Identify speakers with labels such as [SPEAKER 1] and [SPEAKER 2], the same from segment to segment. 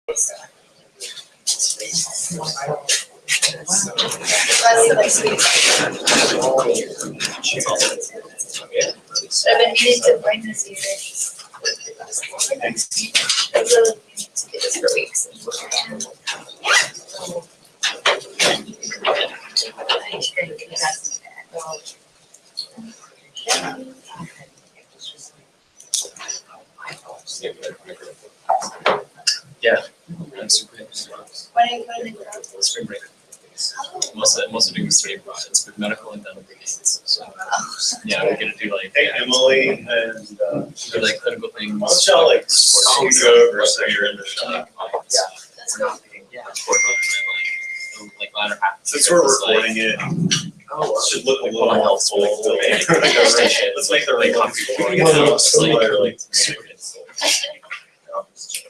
[SPEAKER 1] I've been needing to bring this year. I really need to do this for weeks.
[SPEAKER 2] Yeah, I'm super interested.
[SPEAKER 1] When are you going to go?
[SPEAKER 2] Spring break. Most of doing is studying abroad. It's with medical and dental gains. So yeah, we're gonna do like
[SPEAKER 3] Hey, Emily, and
[SPEAKER 2] do like clinical things.
[SPEAKER 3] I'll tell like scoot over so you're in the shot.
[SPEAKER 2] We're not getting sport like latter half.
[SPEAKER 3] Since we're recording it, it should look a little more full. Let's make the right copy.
[SPEAKER 2] Super good.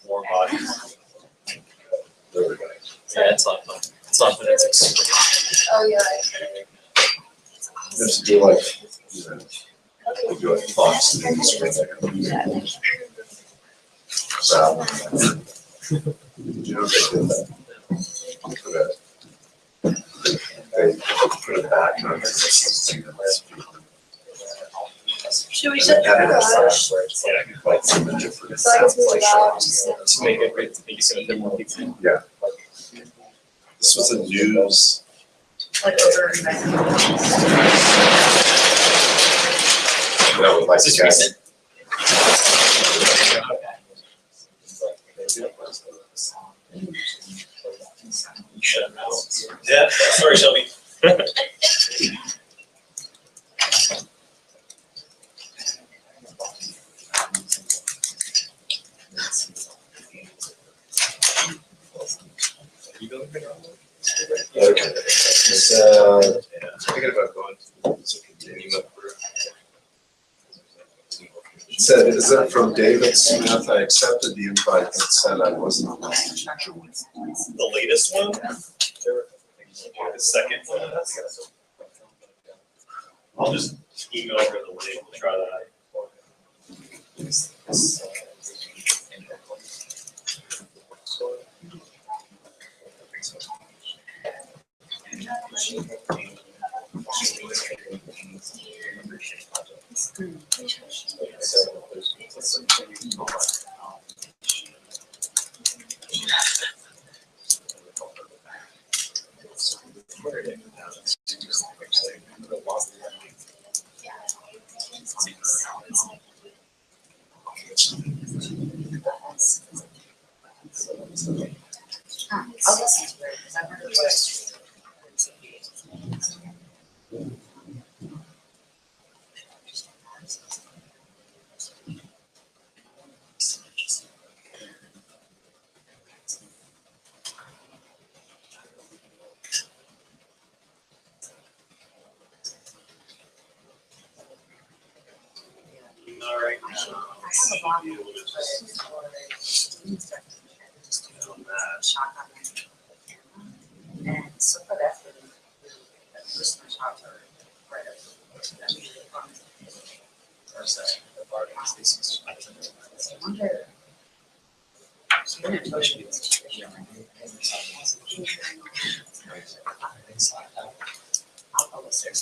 [SPEAKER 3] More bodies.
[SPEAKER 2] Yeah, it's a lot of fun. It's a lot of fun. It's like super good.
[SPEAKER 1] Oh, yeah.
[SPEAKER 4] Just do like, you know, we do like box things right there. So, you know, they did that. They put it back on.
[SPEAKER 1] Should we shut the garage?
[SPEAKER 4] Like some different
[SPEAKER 1] So I guess we
[SPEAKER 4] like
[SPEAKER 1] allow
[SPEAKER 4] shops.
[SPEAKER 2] To make it great, make it so that there are more people.
[SPEAKER 4] Yeah. This was a news.
[SPEAKER 1] Like over.
[SPEAKER 4] That was like
[SPEAKER 2] Is this
[SPEAKER 4] the guy.
[SPEAKER 2] recent? Shut up.
[SPEAKER 3] Yeah, sorry, Shelby.
[SPEAKER 4] Okay. So, thinking about going to continue up for. It said, is that from David Smith? I accepted the invite but said I wasn't allowed to join.
[SPEAKER 3] The latest one? The second one? I'll just email her the link, we'll try that.
[SPEAKER 5] I'll listen to it because I've heard of it.
[SPEAKER 3] All right.
[SPEAKER 5] I have a lot of just do a shot on it. And so for that, for the personal shots are right up. That's usually fun. I wonder. So you're gonna touch me. I'll publish it.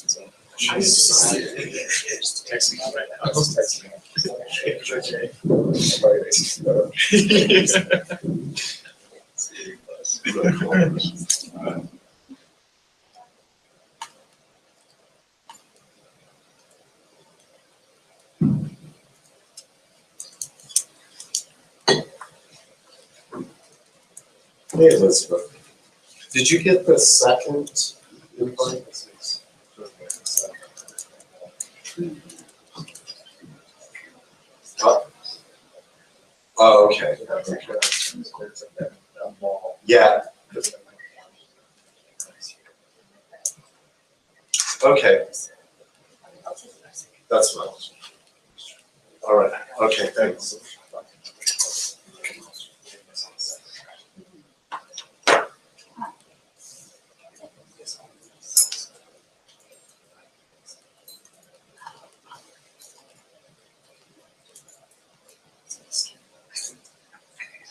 [SPEAKER 3] She's texting me right now.
[SPEAKER 4] Hey Elizabeth, did you get the second invite? Oh, okay. Yeah. Okay, that's fine. All right, okay, thanks.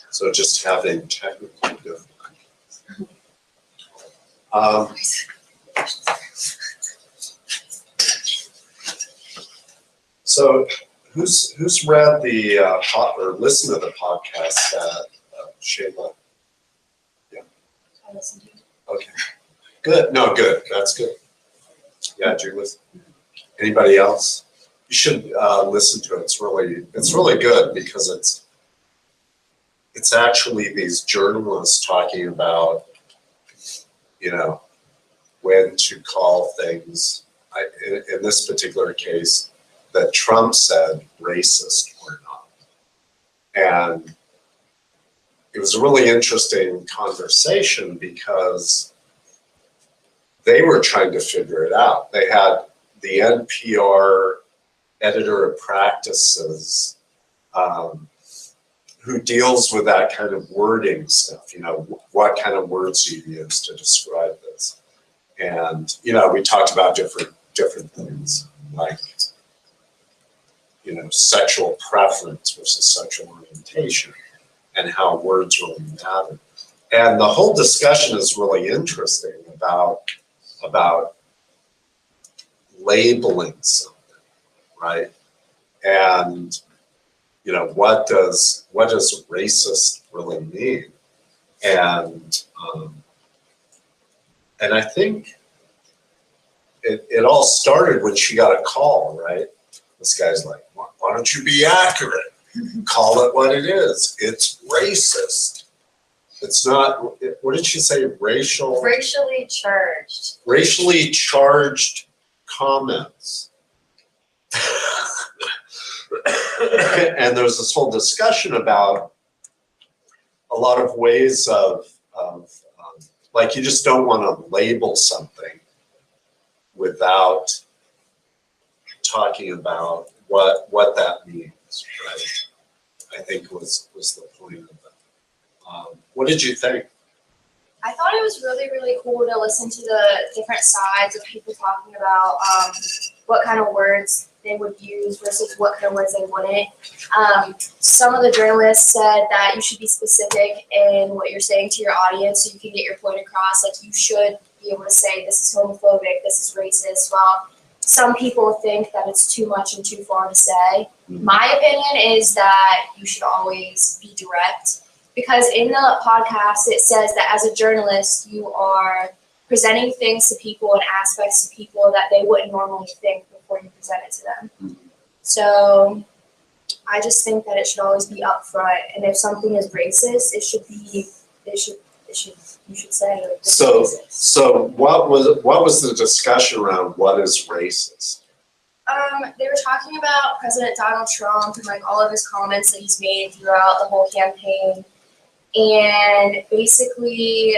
[SPEAKER 4] So They're just having technical difficulties. So who's read the or listened to the podcast that Shayla?
[SPEAKER 1] I listened to it.
[SPEAKER 4] Okay, good. No, good. That's good. Yeah, did you listen? Anybody else? You should listen to it. It's really good because it's actually these journalists talking about, you know, when to call things. In this particular case, that Trump said racist or not, and it was a really interesting conversation because they were trying to figure it out. They had the NPR editor of practices who deals with that kind of wording stuff, you know, what kind of words you use to describe this. And, you know, we talked about different things like, you know, sexual preference versus sexual orientation and how words really matter. And the whole discussion is really interesting about labeling something, right? And, you know, what does racist really mean? And I think it all started when she got a call, right? This guy's like, why don't you be accurate? Call it what it is. It's racist. It's not, what did she say?
[SPEAKER 1] Racially charged.
[SPEAKER 4] Racially charged comments. And there's this whole discussion about a lot of ways of like, you just don't want to label something without talking about what that means, right? I think was the point of it. What did you think?
[SPEAKER 6] I thought it was really, really cool to listen to the different sides of people talking about what kind of words they would use versus what kind of words they wouldn't. Some of the journalists said that you should be specific in what you're saying to your audience so you can get your point across. Like, you should be able to say this is homophobic, this is racist. Well, some people think that it's too much and too far to say. My opinion is that you should always be direct, because in the podcast it says that as a journalist you are presenting things to people and aspects to people that they wouldn't normally think before you present it to them. So I just think that it should always be upfront, and if something is racist, you should say like, this is racist.
[SPEAKER 4] So what was the discussion around what is racist?
[SPEAKER 6] They were talking about President Donald Trump and like all of his comments that he's made throughout the whole campaign, and basically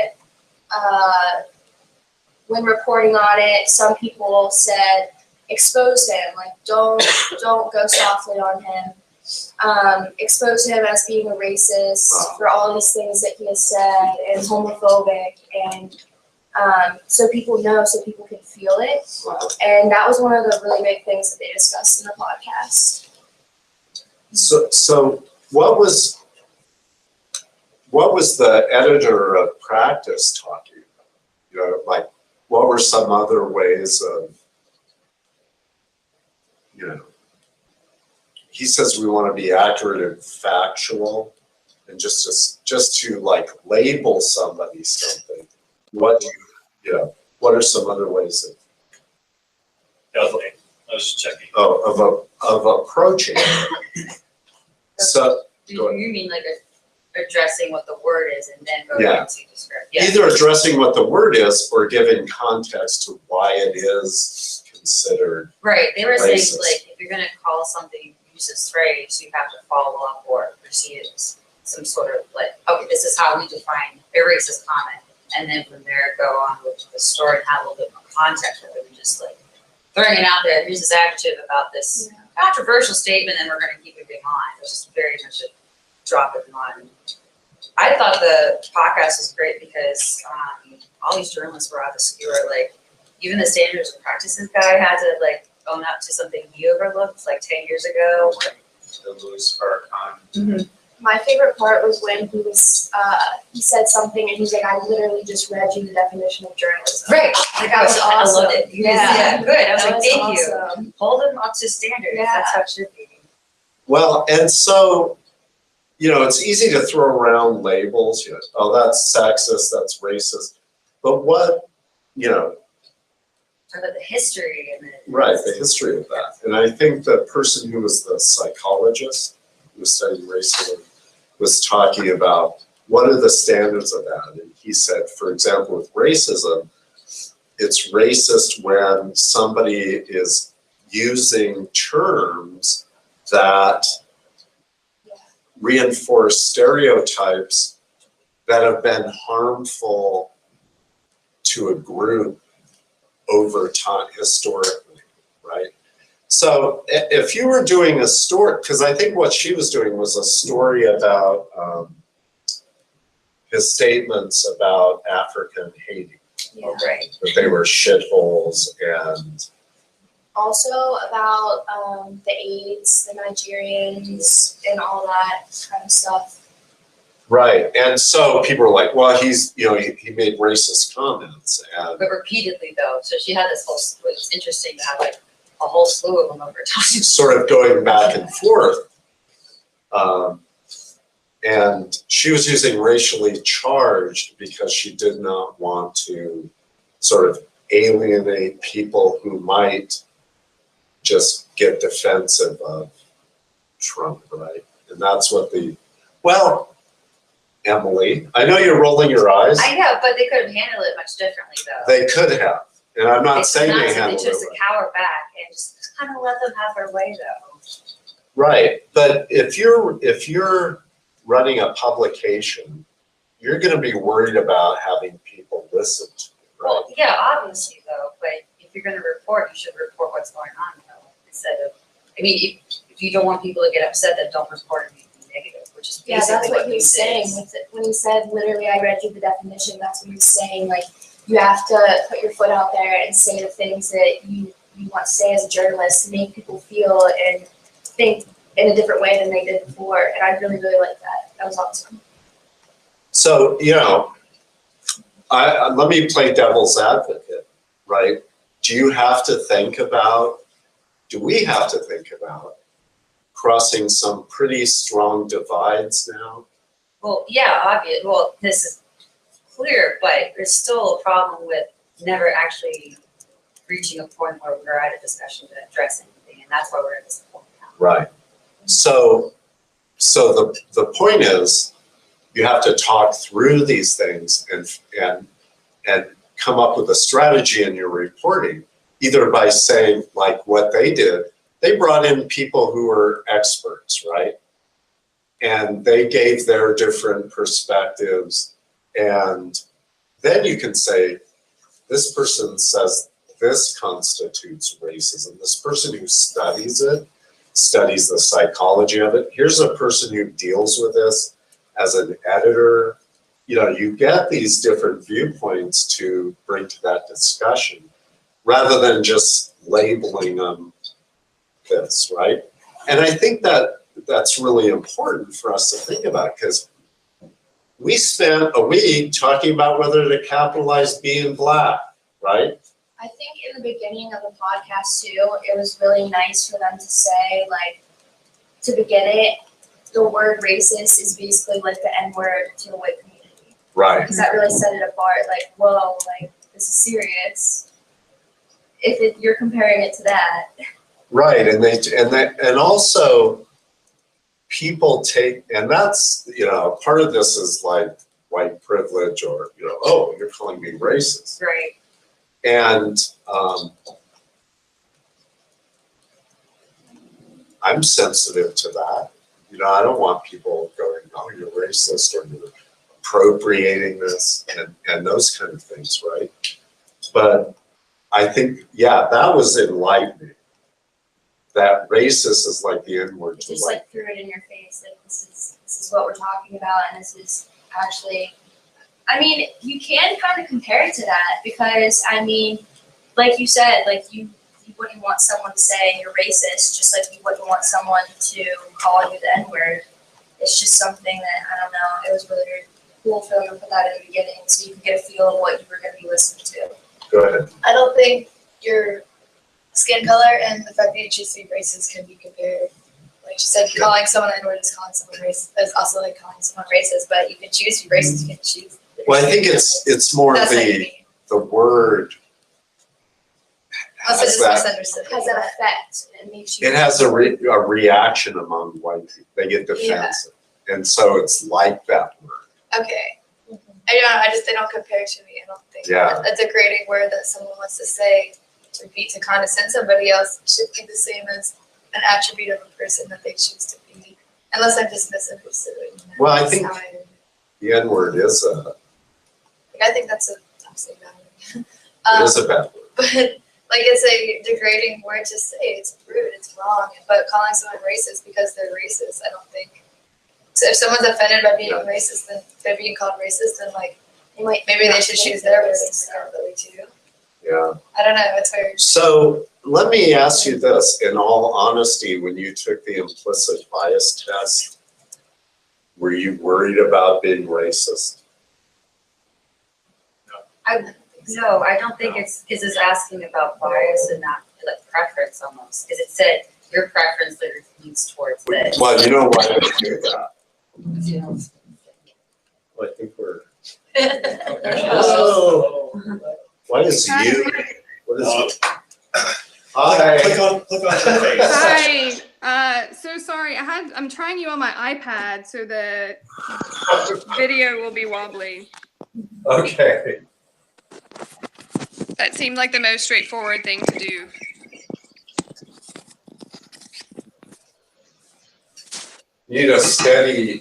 [SPEAKER 6] when reporting on it, some people said expose him, like don't go softly on him. Expose him as being a racist for all these things that he has said, and homophobic, and so people know, so people can feel it. And that was one of the really big things that they discussed in the podcast.
[SPEAKER 4] So what was the editor of practice talking about? You know, like, what were some other ways of, you know, he says we want to be accurate and factual, and just to like label somebody something. What what are some other ways of?
[SPEAKER 3] Definitely. I was just checking.
[SPEAKER 4] Of approaching it. So
[SPEAKER 5] Do you mean like addressing what the word is and then going
[SPEAKER 4] Yeah.
[SPEAKER 5] into describe? Yeah.
[SPEAKER 4] either addressing what the word is or giving context to why it is considered.
[SPEAKER 5] Right. They were saying
[SPEAKER 4] Racist.
[SPEAKER 5] like if you're gonna call something, use this phrase, you have to follow up or proceed as some sort of like, okay, this is how we define a racist comment, and then from there go on with the story and have a little bit more context rather than just like throwing it out there. Here's this adjective about this controversial statement, and we're gonna keep it in mind. It was just very much a drop in line. I thought the podcast was great because all these journalists were out the skewer. Like, even the standards and practices guy had to like own up to something he overlooked like 10 years ago.
[SPEAKER 3] The Louis Farrakhan.
[SPEAKER 6] My favorite part was when he said something and he's like, I literally just read you the definition of journalism.
[SPEAKER 5] Right,
[SPEAKER 6] Like, that was awesome.
[SPEAKER 5] I loved it.
[SPEAKER 6] Yeah.
[SPEAKER 5] Good, I was
[SPEAKER 6] That
[SPEAKER 5] like,
[SPEAKER 6] was
[SPEAKER 5] thank you.
[SPEAKER 6] awesome.
[SPEAKER 5] Hold them up to standards, that's how it should be.
[SPEAKER 4] Well, and so, it's easy to throw around labels, oh, that's sexist, that's racist. But what,
[SPEAKER 5] Talk about the history and the.
[SPEAKER 4] right, the history of that. And I think the person who was the psychologist who was studying racism was talking about what are the standards of that. And he said, for example, with racism, it's racist when somebody is using terms that reinforce stereotypes that have been harmful to a group over time, historically, right? So if you were doing a story, because I think what she was doing was a story about his statements about Africa and Haiti,
[SPEAKER 6] Yeah.
[SPEAKER 5] Right.
[SPEAKER 4] that they were shitholes and
[SPEAKER 6] Also about the AIDS, the Nigerians, and all that kind of stuff.
[SPEAKER 4] right. And so people were like, well, he's, he made racist comments and
[SPEAKER 5] But repeatedly though, so she had this whole, it's interesting to have like a whole slew of them over time.
[SPEAKER 4] sort of going back and forth. And she was using racially charged because she did not want to sort of alienate people who might just get defensive of Trump, right? And that's what well, Emily, I know you're rolling your eyes.
[SPEAKER 5] I know, but they could have handled it much differently though.
[SPEAKER 4] They could have, and I'm not saying they handled
[SPEAKER 5] They
[SPEAKER 4] it
[SPEAKER 5] chose to
[SPEAKER 4] right.
[SPEAKER 5] cower back and just kind of let them have their way though.
[SPEAKER 4] Right, but if you're running a publication, you're gonna be worried about having people listen to you, right?
[SPEAKER 5] Well, yeah, obviously though, but if you're gonna report, you should report what's going on though, instead of, I mean, if you don't want people to get upset, then don't report anything negative, which is
[SPEAKER 6] Yeah,
[SPEAKER 5] basically
[SPEAKER 6] that's what
[SPEAKER 5] what
[SPEAKER 6] he was
[SPEAKER 5] this
[SPEAKER 6] saying.
[SPEAKER 5] is.
[SPEAKER 6] When he said, literally, I read you the definition, that's what he was saying. Like, you have to put your foot out there and say the things that you want to say as a journalist to make people feel and think in a different way than they did before. And I really, really like that. That was awesome.
[SPEAKER 4] So, let me play devil's advocate, right? Do we have to think about crossing some pretty strong divides now?
[SPEAKER 5] Well, yeah, obvious, well, this is clear, but there's still a problem with never actually reaching a point where we're at a discussion to address anything, and that's why we're at this point now.
[SPEAKER 4] Right. So the point is, you have to talk through these things and come up with a strategy in your reporting, either by saying, like what they did, they brought in people who were experts, right? And they gave their different perspectives. And then you can say, this person says this constitutes racism. This person who studies it, studies the psychology of it. Here's a person who deals with this as an editor. You get these different viewpoints to bring to that discussion rather than just labeling them this, right? And I think that that's really important for us to think about, because we spent a week talking about whether to capitalize being black, right?
[SPEAKER 6] I think in the beginning of the podcast too, it was really nice for them to say, like, to begin it, the word racist is basically like the N-word to the white community.
[SPEAKER 4] Right.
[SPEAKER 6] Because that really set it apart, like, whoa, like, this is serious. You're comparing it to that.
[SPEAKER 4] Right, and also people take, and that's, part of this is like white privilege or, oh, you're calling me racist.
[SPEAKER 5] Right.
[SPEAKER 4] And I'm sensitive to that. I don't want people going, oh, you're racist or you're appropriating this and those kind of things, right? But I think, yeah, that was enlightening. That racist is like the N-word
[SPEAKER 6] It
[SPEAKER 4] to
[SPEAKER 6] just
[SPEAKER 4] white.
[SPEAKER 6] like threw it in your face, like this is what we're talking about, and this is actually, I mean, you can kind of compare it to that, because I mean, like you said, like you wouldn't want someone to say you're racist, just like you wouldn't want someone to call you the N-word. it's just something that, I don't know, it was really cool for them to put that in the beginning so you can get a feel of what you were going to be listening to.
[SPEAKER 4] Go ahead.
[SPEAKER 7] I don't think your skin color and the fact that you choose to be racist can be compared. Like you said, calling someone N-word is calling someone racist. It's also like calling someone racist, but you can choose to be racist. You can choose.
[SPEAKER 4] Well, I think it's more
[SPEAKER 7] That's what I mean.
[SPEAKER 4] the word.
[SPEAKER 7] Also,
[SPEAKER 4] has
[SPEAKER 7] just
[SPEAKER 4] that-
[SPEAKER 7] misunderstood.
[SPEAKER 6] Has that effect? It makes you.
[SPEAKER 4] It has a reaction among white people. They get defensive. And so it's like that word.
[SPEAKER 7] Okay. I just they don't compare to me. I don't think
[SPEAKER 4] Yeah.
[SPEAKER 7] a degrading word that someone wants to say to be to condescend somebody else should be the same as an attribute of a person that they choose to be. Unless I'm just misunderstood.
[SPEAKER 4] Well, I
[SPEAKER 7] That's
[SPEAKER 4] think
[SPEAKER 7] how I
[SPEAKER 4] the N-word is a
[SPEAKER 7] think that's a toxic bad
[SPEAKER 4] it
[SPEAKER 7] word.
[SPEAKER 4] is a bad word.
[SPEAKER 7] But like it's a degrading word to say. It's rude. It's wrong. But calling someone racist because they're racist, I don't think. So if someone's offended by being
[SPEAKER 4] Yeah.
[SPEAKER 7] racist, then they're being called racist, then like
[SPEAKER 6] They might
[SPEAKER 7] maybe they should choose their racist ability too.
[SPEAKER 4] Yeah.
[SPEAKER 7] I don't know. It's weird.
[SPEAKER 4] So let me ask you this, in all honesty, when you took the implicit bias test, were you worried about being racist?
[SPEAKER 5] No, I don't think it's asking about bias and not like preference almost, because it said your preference leans towards this.
[SPEAKER 4] Well, you know why I would do that?
[SPEAKER 5] You know,
[SPEAKER 4] Well, I think we're,
[SPEAKER 2] Oh.
[SPEAKER 4] why is you, what is it?
[SPEAKER 3] Click
[SPEAKER 4] Hi.
[SPEAKER 3] on her face.
[SPEAKER 8] Hi, so sorry, I'm trying you on my iPad, so the video will be wobbly.
[SPEAKER 4] Okay.
[SPEAKER 8] That seemed like the most straightforward thing to do.
[SPEAKER 4] You need a steady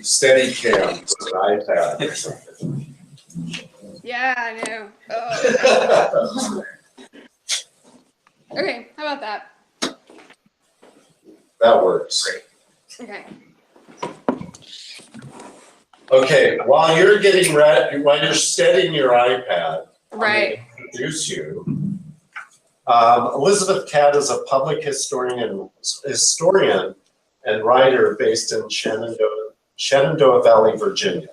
[SPEAKER 4] cam for an iPad or something.
[SPEAKER 8] Yeah, I know. Oh. Okay, how about that?
[SPEAKER 4] That works.
[SPEAKER 8] Okay.
[SPEAKER 4] Okay, while you're getting ready, while you're steadying your iPad,
[SPEAKER 8] Right.
[SPEAKER 4] introduce you. Elizabeth Catte is a public historian and writer based in Shenandoah Valley, Virginia.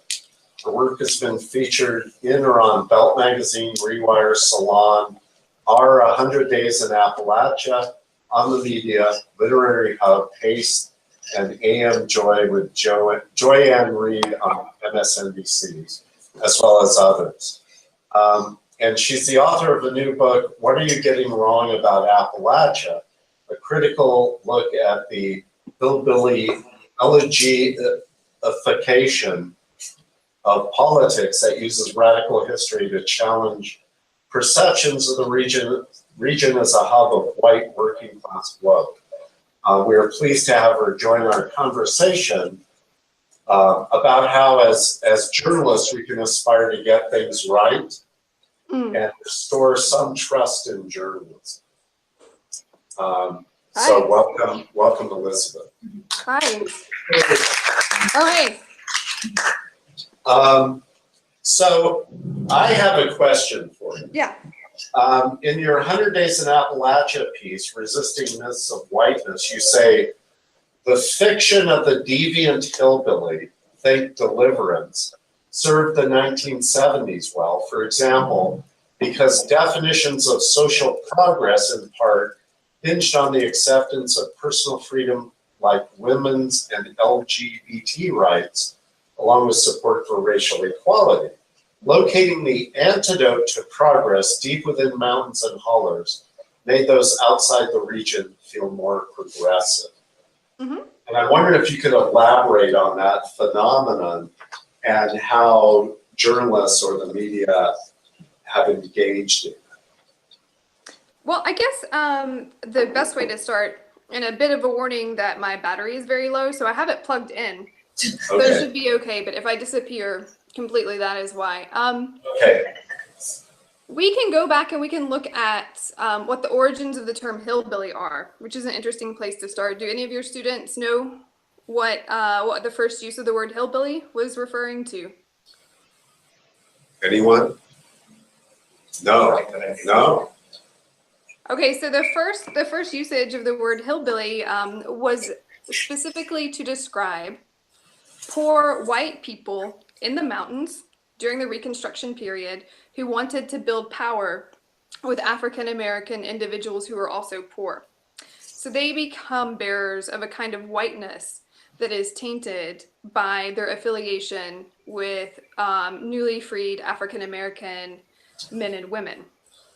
[SPEAKER 4] Her work has been featured in or on Belt Magazine, Rewire, Salon, Our 100 Days in Appalachia, On the Media, Literary Hub, Paste, and AM Joy with Joyanne Reed on MSNBC, as well as others. And she's the author of a new book, What Are You Getting Wrong About Appalachia? A critical look at the hillbilly elegification of politics that uses radical history to challenge perceptions of the region as a hub of white working class woke. We are pleased to have her join our conversation about how as journalists we can aspire to get things right and restore some trust in journalism. So welcome Elizabeth.
[SPEAKER 8] Hi. Oh, hey.
[SPEAKER 4] So I have a question for you.
[SPEAKER 8] Yeah.
[SPEAKER 4] In your 100 Days in Appalachia piece, Resisting Myths of Whiteness, you say, the fiction of the deviant hillbilly, think Deliverance, served the 1970s well, for example, because definitions of social progress in part hinged on the acceptance of personal freedom like women's and LGBT rights, along with support for racial equality. Locating the antidote to progress deep within mountains and hollers made those outside the region feel more progressive.
[SPEAKER 8] Mm-hmm.
[SPEAKER 4] And I wondered if you could elaborate on that phenomenon and how journalists or the media have engaged in it.
[SPEAKER 8] Well, I guess the best way to start, and a bit of a warning that my battery is very low, so I have it plugged in. So it should be okay, but if I disappear completely, that is why.
[SPEAKER 4] Okay.
[SPEAKER 8] We can go back and we can look at what the origins of the term hillbilly are, which is an interesting place to start. Do any of your students know what the first use of the word hillbilly was referring to?
[SPEAKER 4] Anyone? No. No.
[SPEAKER 8] Okay, so the first usage of the word hillbilly was specifically to describe poor white people in the mountains during the Reconstruction period who wanted to build power with African American individuals who were also poor. So they become bearers of a kind of whiteness that is tainted by their affiliation with newly freed African American men and women.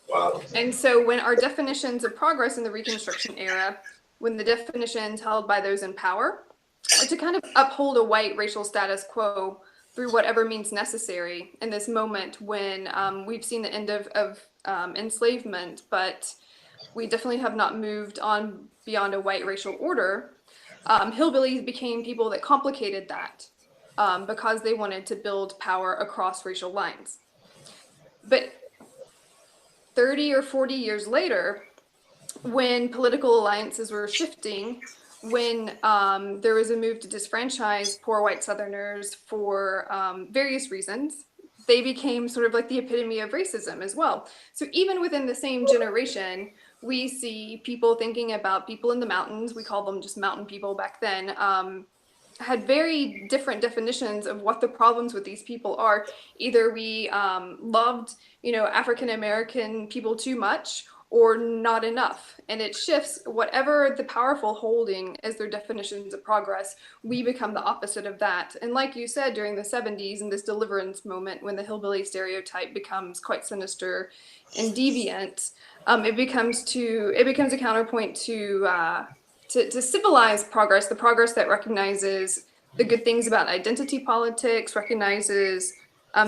[SPEAKER 4] Wow.
[SPEAKER 8] And so when our definitions of progress in the Reconstruction era, when the definitions held by those in power are to kind of uphold a white racial status quo through whatever means necessary in this moment when we've seen the end of enslavement, but we definitely have not moved on beyond a white racial order. Hillbillies became people that complicated that because they wanted to build power across racial lines. But 30 or 40 years later, when political alliances were shifting, when there was a move to disfranchise poor white Southerners for various reasons, they became sort of like the epitome of racism as well. So even within the same generation, we see people thinking about people in the mountains, we call them just mountain people back then, had very different definitions of what the problems with these people are. Either we loved, African American people too much, or not enough. And it shifts whatever the powerful holding as their definitions of progress, we become the opposite of that. And like you said, during the 70s, in this deliverance moment, when the hillbilly stereotype becomes quite sinister and deviant, it becomes a counterpoint to civilized progress, the progress that recognizes the good things about identity politics, recognizes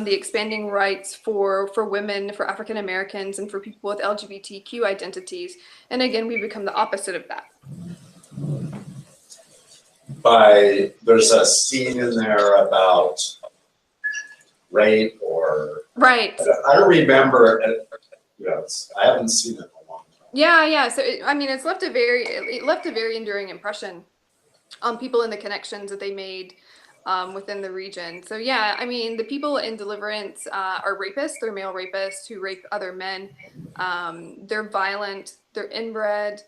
[SPEAKER 8] the expanding rights for women, for African Americans, and for people with LGBTQ identities. And again, we become the opposite of that.
[SPEAKER 4] There's a scene in there about rape or.
[SPEAKER 8] Right.
[SPEAKER 4] I don't remember it. I haven't seen it in a long time.
[SPEAKER 8] Yeah. So it left a very enduring impression on people and the connections that they made within the region. So yeah, the people in Deliverance are rapists. They're male rapists who rape other men. They're violent. They're inbred.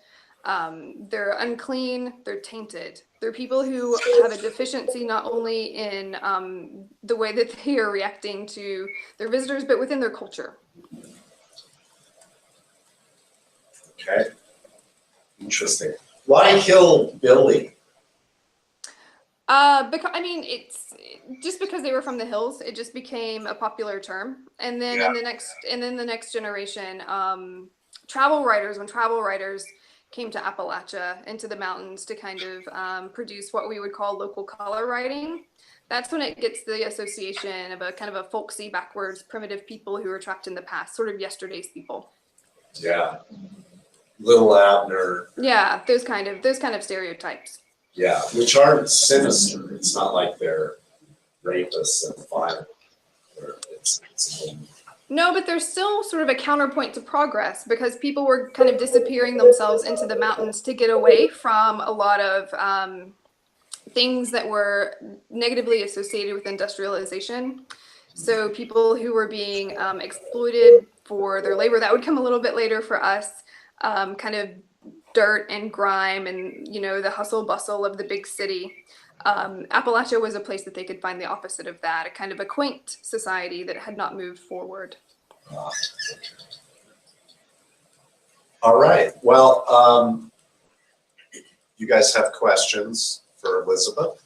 [SPEAKER 8] They're unclean. They're tainted. They're people who have a deficiency not only in the way that they are reacting to their visitors, but within their culture.
[SPEAKER 4] Okay. Interesting. Why hillbilly?
[SPEAKER 8] Because it's just because they were from the hills, it just became a popular term. And then
[SPEAKER 4] Yeah.
[SPEAKER 8] in the next generation, when travel writers came to Appalachia, into the mountains to kind of produce what we would call local color writing, that's when it gets the association of a kind of a folksy, backwards, primitive people who were trapped in the past, sort of yesterday's people.
[SPEAKER 4] Yeah. Little Abner.
[SPEAKER 8] Yeah, those kind of stereotypes.
[SPEAKER 4] Yeah, which aren't sinister. It's not like they're rapists and violent.
[SPEAKER 8] No, but there's still sort of a counterpoint to progress because people were kind of disappearing themselves into the mountains to get away from a lot of things that were negatively associated with industrialization. So people who were being exploited for their labor, that would come a little bit later for us, kind of dirt and grime and, the hustle bustle of the big city. Appalachia was a place that they could find the opposite of that, a kind of a quaint society that had not moved forward.
[SPEAKER 4] All right. Well, you guys have questions for Elizabeth?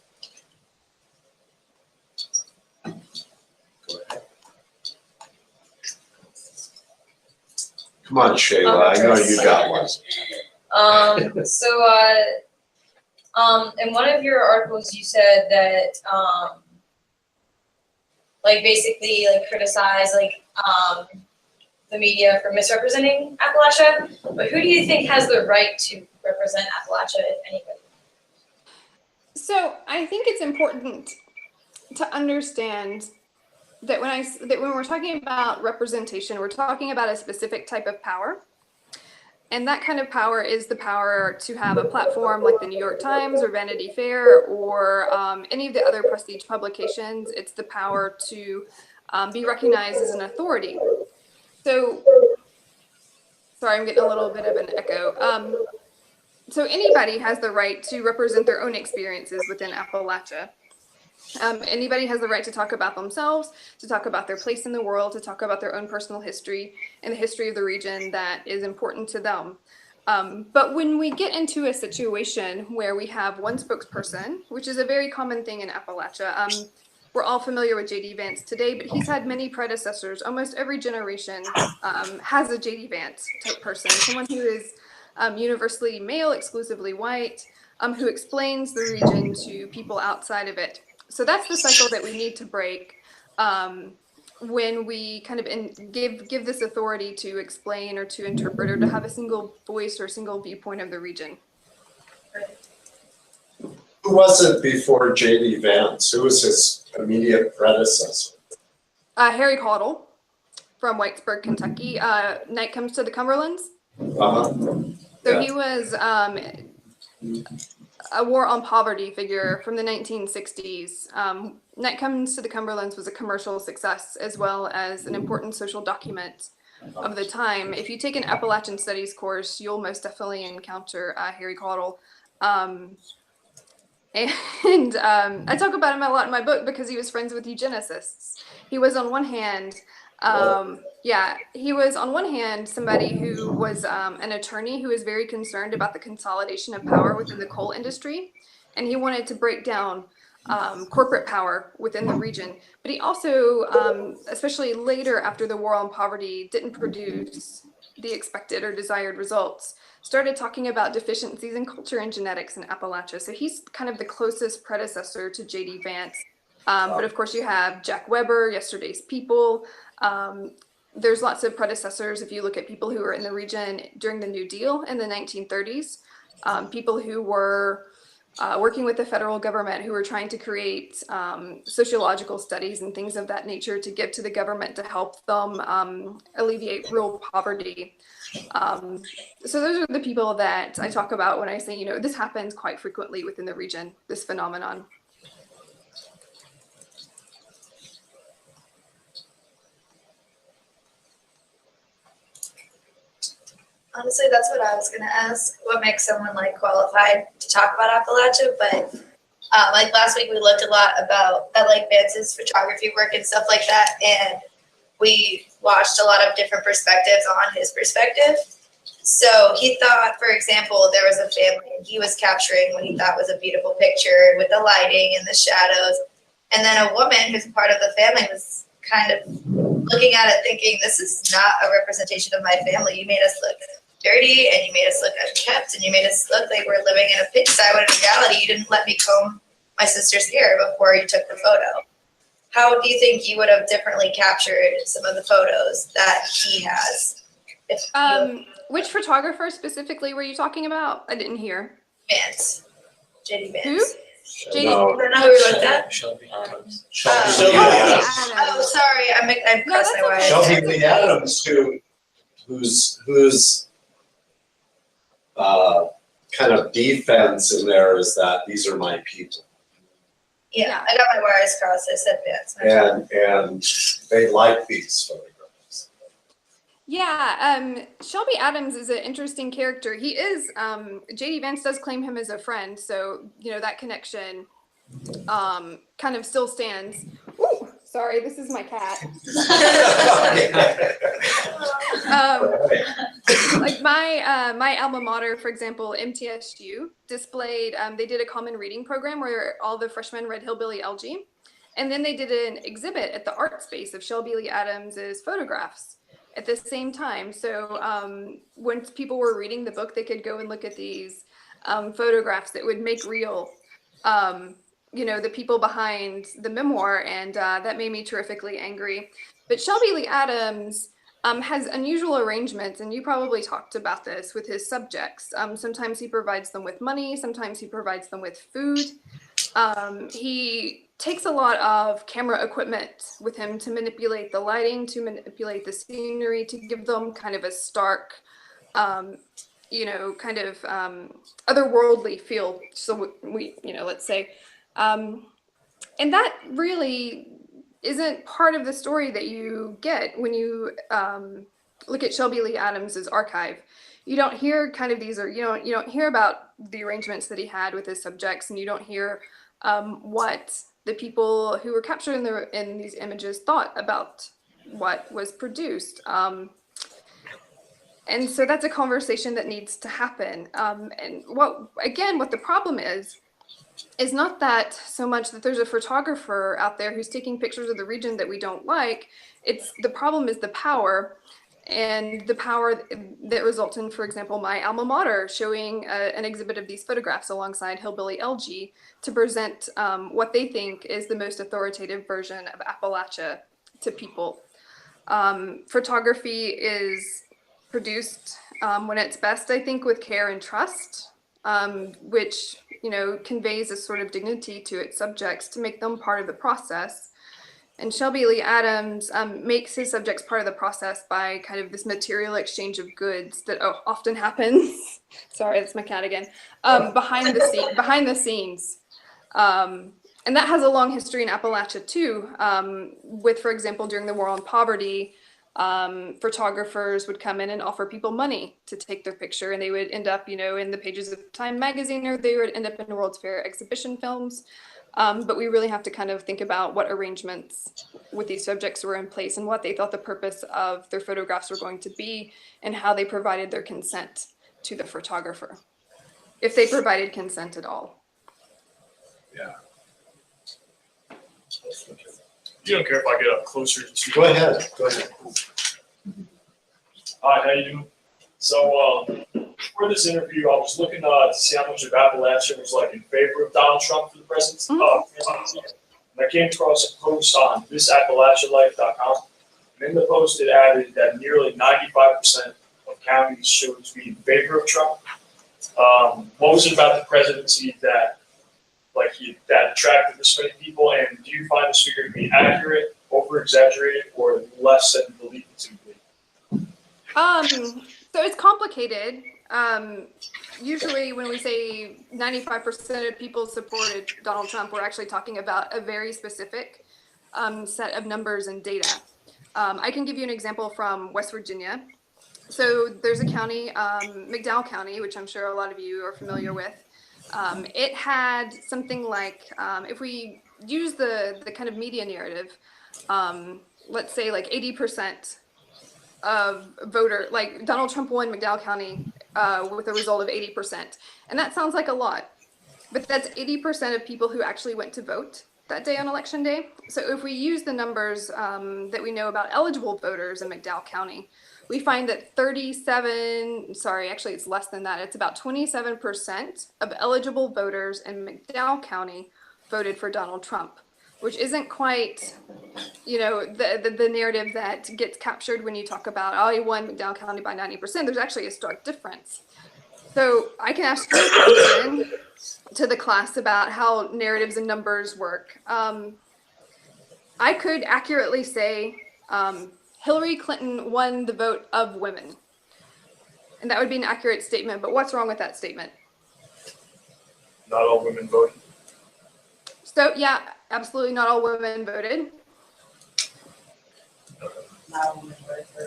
[SPEAKER 4] Go ahead. Come on, Shayla. I know you got one.
[SPEAKER 1] In one of your articles, you said that, basically, criticize, the media for misrepresenting Appalachia. But who do you think has the right to represent Appalachia, if anybody?
[SPEAKER 8] So I think it's important to understand that when we're talking about representation, we're talking about a specific type of power. And that kind of power is the power to have a platform like the New York Times or Vanity Fair or any of the other prestige publications. It's the power to be recognized as an authority. So, sorry, I'm getting a little bit of an echo. So anybody has the right to represent their own experiences within Appalachia. Anybody has the right to talk about themselves, to talk about their place in the world, to talk about their own personal history and the history of the region that is important to them. But when we get into a situation where we have one spokesperson, which is a very common thing in Appalachia, we're all familiar with J.D. Vance today, but he's had many predecessors. Almost every generation has a J.D. Vance type person, someone who is universally male, exclusively white, who explains the region to people outside of it. So that's the cycle that we need to break when we kind of give this authority to explain or to interpret or to have a single voice or a single viewpoint of the region.
[SPEAKER 4] Who was it before J.D. Vance? Who was his immediate predecessor?
[SPEAKER 8] Harry Caudle from Whitesburg, Kentucky. Night Comes to the Cumberlands. So
[SPEAKER 4] Yeah.
[SPEAKER 8] he was a war on poverty figure from the 1960s. Night Comes to the Cumberlands was a commercial success as well as an important social document of the time. If you take an Appalachian Studies course, you'll most definitely encounter Harry Caudle. And I talk about him a lot in my book because he was friends with eugenicists. He was on one hand, he was on one hand somebody who was an attorney who was very concerned about the consolidation of power within the coal industry, and he wanted to break down corporate power within the region. But he also, especially later after the war on poverty didn't produce the expected or desired results, started talking about deficiencies in culture and genetics in Appalachia. So he's kind of the closest predecessor to J.D. Vance. But of course you have Jack Weber, Yesterday's People. There's lots of predecessors if you look at people who were in the region during the New Deal in the 1930s, people who were working with the federal government, who were trying to create sociological studies and things of that nature to give to the government to help them alleviate rural poverty. So those are the people that I talk about when I say, this happens quite frequently within the region, this phenomenon.
[SPEAKER 7] Honestly, that's what I was gonna ask. What makes someone qualified to talk about Appalachia? But like last week, we looked a lot about Vance's photography work and stuff like that, and we watched a lot of different perspectives on his perspective. So he thought, for example, there was a family and he was capturing what he thought was a beautiful picture with the lighting and the shadows, and then a woman who's part of the family was kind of looking at it thinking, this is not a representation of my family. You made us look dirty and you made us look unkept and you made us look like we're living in a pigsty when in reality you didn't let me comb my sister's hair before you took the photo. How do you think you would have differently captured some of the photos that he has?
[SPEAKER 8] Which photographer specifically were you talking about? I didn't hear.
[SPEAKER 7] Vance. J.D. Vance.
[SPEAKER 8] Who? J.D.
[SPEAKER 4] No.
[SPEAKER 7] I don't know who we looked at.
[SPEAKER 2] Shelby Adams.
[SPEAKER 4] Shelby
[SPEAKER 8] Adams.
[SPEAKER 7] Oh, sorry, I crossed my wires.
[SPEAKER 4] Shelby Lee Adams, whose kind of defense in there is that these are my people.
[SPEAKER 7] Yeah, I got my wires crossed. I said Vance.
[SPEAKER 4] And they like these photographs.
[SPEAKER 8] Yeah, Shelby Adams is an interesting character. He is, J.D. Vance does claim him as a friend, so, that connection kind of still stands. Ooh, sorry, this is my cat. Like my alma mater, for example, MTSU, displayed, they did a common reading program where all the freshmen read Hillbilly Elegy, and then they did an exhibit at the art space of Shelby Lee Adams's photographs at the same time. So when people were reading the book, they could go and look at these photographs that would make real, the people behind the memoir, and that made me terrifically angry. But Shelby Lee Adams has unusual arrangements, and you probably talked about this with his subjects. Sometimes he provides them with money, sometimes he provides them with food. He takes a lot of camera equipment with him to manipulate the lighting, to manipulate the scenery, to give them kind of a stark, otherworldly feel. So let's say, and that really isn't part of the story that you get when you look at Shelby Lee Adams's archive. You don't hear kind of these, or you don't hear about the arrangements that he had with his subjects, and you don't hear what the people who were captured in these images thought about what was produced. And so that's a conversation that needs to happen. And what the problem is not that so much that there's a photographer out there who's taking pictures of the region that we don't like. It's the problem is the power, and the power that results in, for example, my alma mater showing an exhibit of these photographs alongside Hillbilly LG to present what they think is the most authoritative version of Appalachia to people. Photography is produced when it's best, I think, with care and trust, which, you know, conveys a sort of dignity to its subjects to make them part of the process. And Shelby Lee Adams makes his subjects part of the process by kind of this material exchange of goods that often happens. Sorry, that's my cat again. Behind the scenes. And that has a long history in Appalachia too, with, for example, during the War on Poverty, photographers would come in and offer people money to take their picture, and they would end up, you know, in the pages of Time magazine, or they would end up in World's Fair exhibition films. But we really have to kind of think about what arrangements with these subjects were in place and what they thought the purpose of their photographs were going to be, and how they provided their consent to the photographer, if they provided consent at all.
[SPEAKER 3] Yeah.
[SPEAKER 9] You don't care if I get up closer to.
[SPEAKER 4] Go ahead.
[SPEAKER 9] Hi, how you doing? So, for this interview, I was looking to see how much of Appalachia was like in favor of Donald Trump for the presidency. And I came across a post on thisappalachialife.com. And in the post, it added that nearly 95% of counties showed to be in favor of Trump. What was it about the presidency that that attracted this many people? And do you find this figure to be accurate, over-exaggerated, or less than believed to be?
[SPEAKER 8] So it's complicated. Usually when we say 95% of people supported Donald Trump, we're actually talking about a very specific set of numbers and data. I can give you an example from West Virginia. So there's a county, McDowell County, which I'm sure a lot of you are familiar with. It had something like, if we use the kind of media narrative, let's say like 80% of like Donald Trump won McDowell County with a result of 80%. And that sounds like a lot, but that's 80% of people who actually went to vote that day on election day. So if we use the numbers that we know about eligible voters in McDowell County, we find that actually it's less than that. It's about 27% of eligible voters in McDowell County voted for Donald Trump, which isn't quite, you know, the narrative that gets captured when you talk about, oh, he won McDowell County by 90%. There's actually a stark difference. So I can ask you a question to the class about how narratives and numbers work. I could accurately say, Hillary Clinton won the vote of women. And that would be an accurate statement, but what's wrong with that statement?
[SPEAKER 9] Not all women voted.
[SPEAKER 8] So yeah, absolutely not all women voted.
[SPEAKER 5] Not all women voted for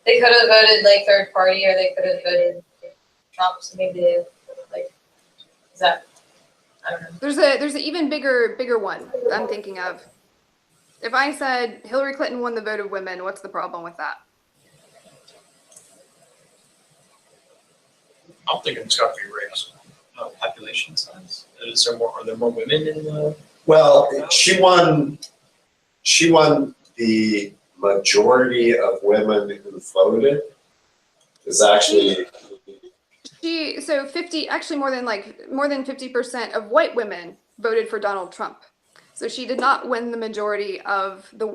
[SPEAKER 1] They could have voted like third party, or they could have voted Trump. So maybe they is that? I don't know.
[SPEAKER 8] There's an even bigger one I'm thinking of. If I said Hillary Clinton won the vote of women, what's the problem with that?
[SPEAKER 9] I'm thinking it's got to be race.
[SPEAKER 2] Population size. Are there more women in the?
[SPEAKER 4] Well, she won the majority of women who voted is actually.
[SPEAKER 8] So 50, actually more than 50% of white women voted for Donald Trump. So she did not win the majority of the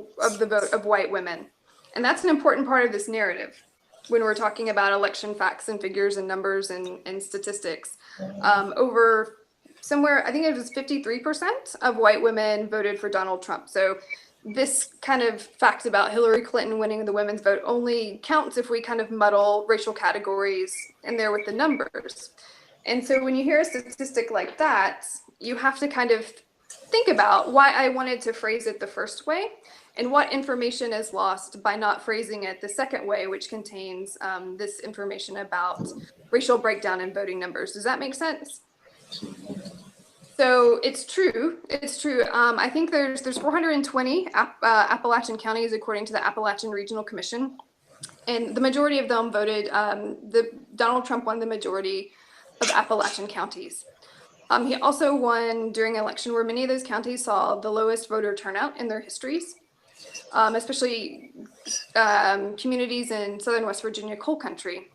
[SPEAKER 8] vote of white women. And that's an important part of this narrative when we're talking about election facts and figures and numbers and statistics. Over somewhere, I think it was 53% of white women voted for Donald Trump. So this kind of fact about Hillary Clinton winning the women's vote only counts if we kind of muddle racial categories in there with the numbers. And so when you hear a statistic like that, you have to kind of think about why I wanted to phrase it the first way and what information is lost by not phrasing it the second way, which contains this information about racial breakdown in voting numbers. Does that make sense? So it's true. It's true. I think there's 420 Appalachian counties according to the Appalachian Regional Commission, and the majority of them voted. Donald Trump won the majority of Appalachian counties. He also won during an election where many of those counties saw the lowest voter turnout in their histories, especially communities in southern West Virginia coal country,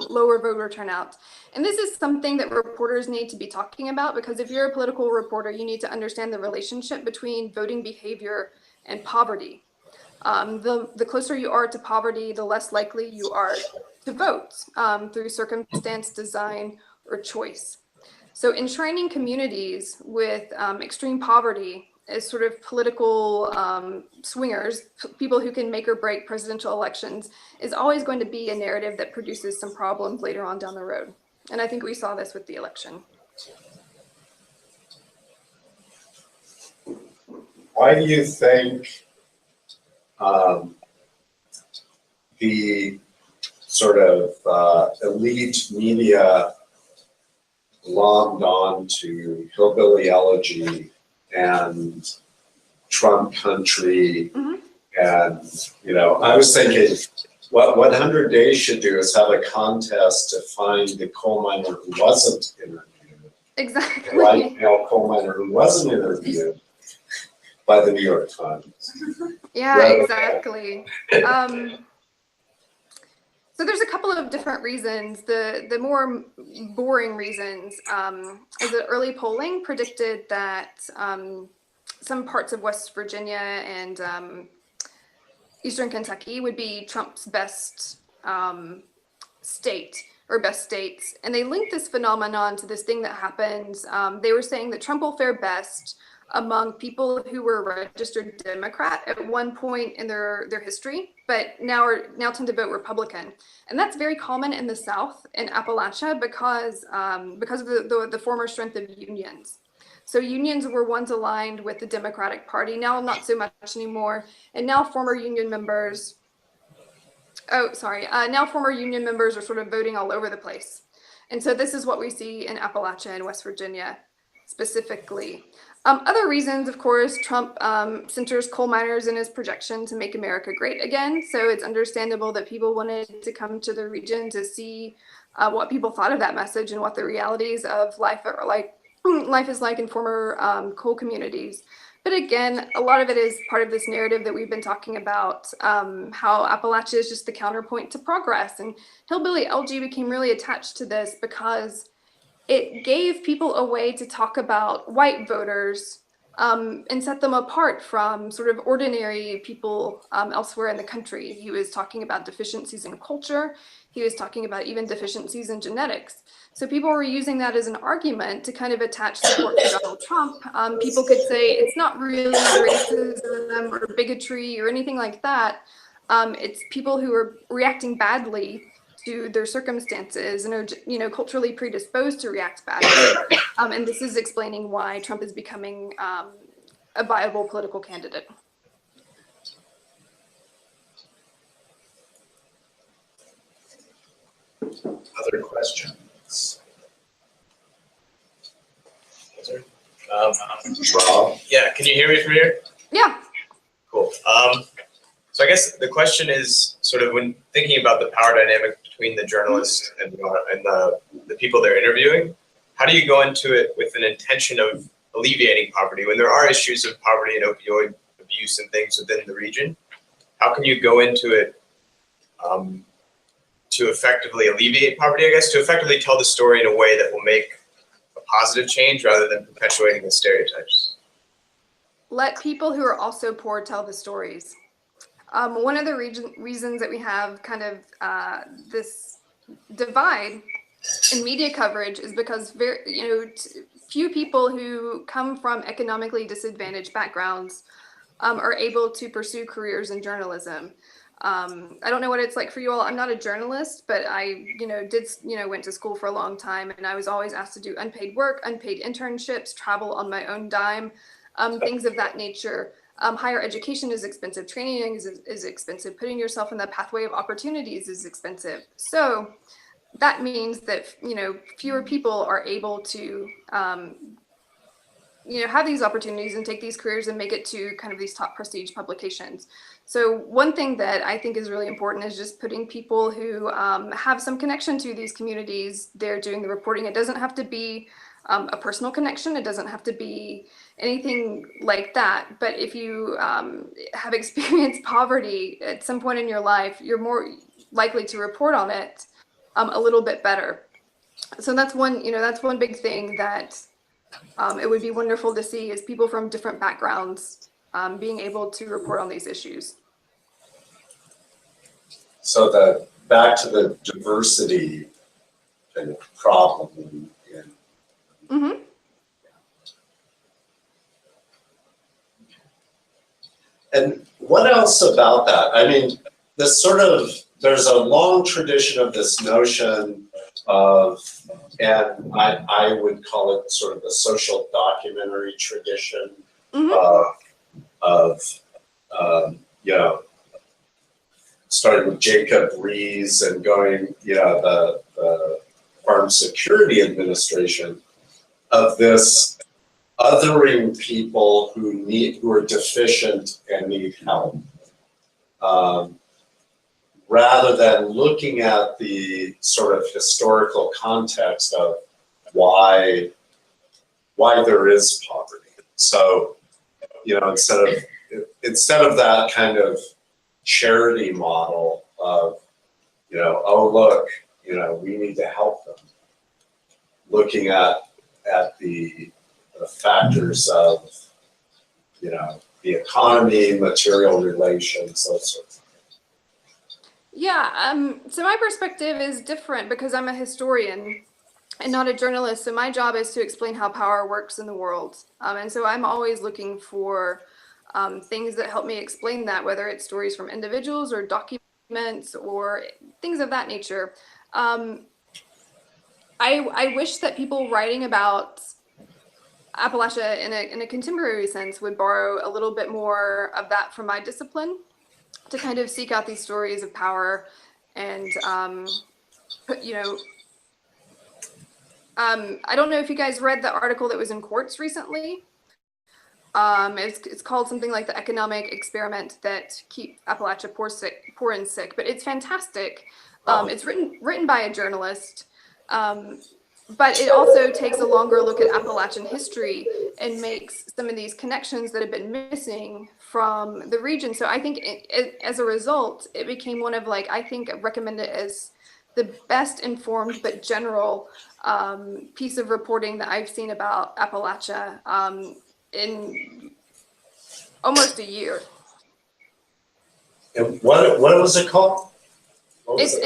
[SPEAKER 8] lower voter turnout. And this is something that reporters need to be talking about, because if you're a political reporter, you need to understand the relationship between voting behavior and poverty. The closer you are to poverty, the less likely you are to vote through circumstance, design, or choice. So enshrining communities with extreme poverty as sort of political swingers, people who can make or break presidential elections, is always going to be a narrative that produces some problems later on down the road. And I think we saw this with the election.
[SPEAKER 4] Why do you think the sort of elite media glommed on to hillbilly elegy and Trump country? And, you know, I was thinking what 100 Days should do is have a contest to find the coal miner who wasn't interviewed.
[SPEAKER 8] Exactly.
[SPEAKER 4] Right now, coal miner who wasn't interviewed by the New York Times.
[SPEAKER 8] Yeah,
[SPEAKER 4] Rather
[SPEAKER 8] exactly. So there's a couple of different reasons. The more boring reasons is that early polling predicted that some parts of West Virginia and Eastern Kentucky would be Trump's best state or best states. And they linked this phenomenon to this thing that happens. They were saying that Trump will fare best among people who were registered Democrat at one point in their history, but now tend to vote Republican. And that's very common in the South, in Appalachia, because of the former strength of unions. So unions were once aligned with the Democratic Party, now not so much anymore. And now former union members are sort of voting all over the place. And so this is what we see in Appalachia and West Virginia specifically. Other reasons, of course, Trump centers coal miners in his projection to make America great again. So it's understandable that people wanted to come to the region to see what people thought of that message and what the realities of life is like in former coal communities. But again, a lot of it is part of this narrative that we've been talking about, how Appalachia is just the counterpoint to progress. And hillbilly LG became really attached to this because it gave people a way to talk about white voters and set them apart from sort of ordinary people elsewhere in the country. He was talking about deficiencies in culture. He was talking about even deficiencies in genetics. So people were using that as an argument to kind of attach support to Donald Trump. People could say it's not really racism or bigotry or anything like that. It's people who are reacting badly to their circumstances and are, you know, culturally predisposed to react badly. And this is explaining why Trump is becoming a viable political candidate.
[SPEAKER 4] Other questions? Rob?
[SPEAKER 2] Yeah, can you hear me from here?
[SPEAKER 8] Yeah.
[SPEAKER 2] Cool. So I guess the question is sort of when thinking about the power dynamic between the journalist and the people they're interviewing, how do you go into it with an intention of alleviating poverty when there are issues of poverty and opioid abuse and things within the region? How can you go into it to effectively alleviate poverty, I guess, to effectively tell the story in a way that will make a positive change rather than perpetuating the stereotypes?
[SPEAKER 8] Let people who are also poor tell the stories. One of the reasons that we have kind of this divide in media coverage is because few people who come from economically disadvantaged backgrounds are able to pursue careers in journalism. I don't know what it's like for you all. I'm not a journalist, but I, went to school for a long time, and I was always asked to do unpaid work, unpaid internships, travel on my own dime, things of that nature. Higher education is expensive. Training is expensive. Putting yourself in the pathway of opportunities is expensive. So that means that, fewer people are able to, have these opportunities and take these careers and make it to kind of these top prestige publications. So one thing that I think is really important is just putting people who have some connection to these communities. They're doing the reporting. It doesn't have to be a personal connection. It doesn't have to be anything like that. But if you have experienced poverty at some point in your life, you're more likely to report on it a little bit better. So that's one big thing that it would be wonderful to see is people from different backgrounds being able to report on these issues.
[SPEAKER 4] So back to the diversity kind of problem
[SPEAKER 8] Mm-hmm.
[SPEAKER 4] And what else about that? I mean, there's a long tradition of this notion of, and I would call it sort of the social documentary tradition of starting with Jacob Rees and going, the Farm Security Administration, of this othering people who are deficient and need help, rather than looking at the sort of historical context of why there is poverty. So, instead of that kind of charity model of, oh look, we need to help them, looking at the factors of, the economy, material relations, those sorts of things.
[SPEAKER 8] Yeah, so my perspective is different because I'm a historian and not a journalist. So my job is to explain how power works in the world. And so I'm always looking for things that help me explain that, whether it's stories from individuals or documents or things of that nature. I wish that people writing about Appalachia in a contemporary sense would borrow a little bit more of that from my discipline to kind of seek out these stories of power and I don't know if you guys read the article that was in Quartz recently. It's called something like the economic experiment that keep Appalachia poor and sick, but it's fantastic. It's written by a journalist, but it also takes a longer look at Appalachian history and makes some of these connections that have been missing from the region. So I think as a result, it became one of I recommend it as the best informed but general piece of reporting that I've seen about Appalachia in almost a year.
[SPEAKER 4] And what was it called?
[SPEAKER 8] It's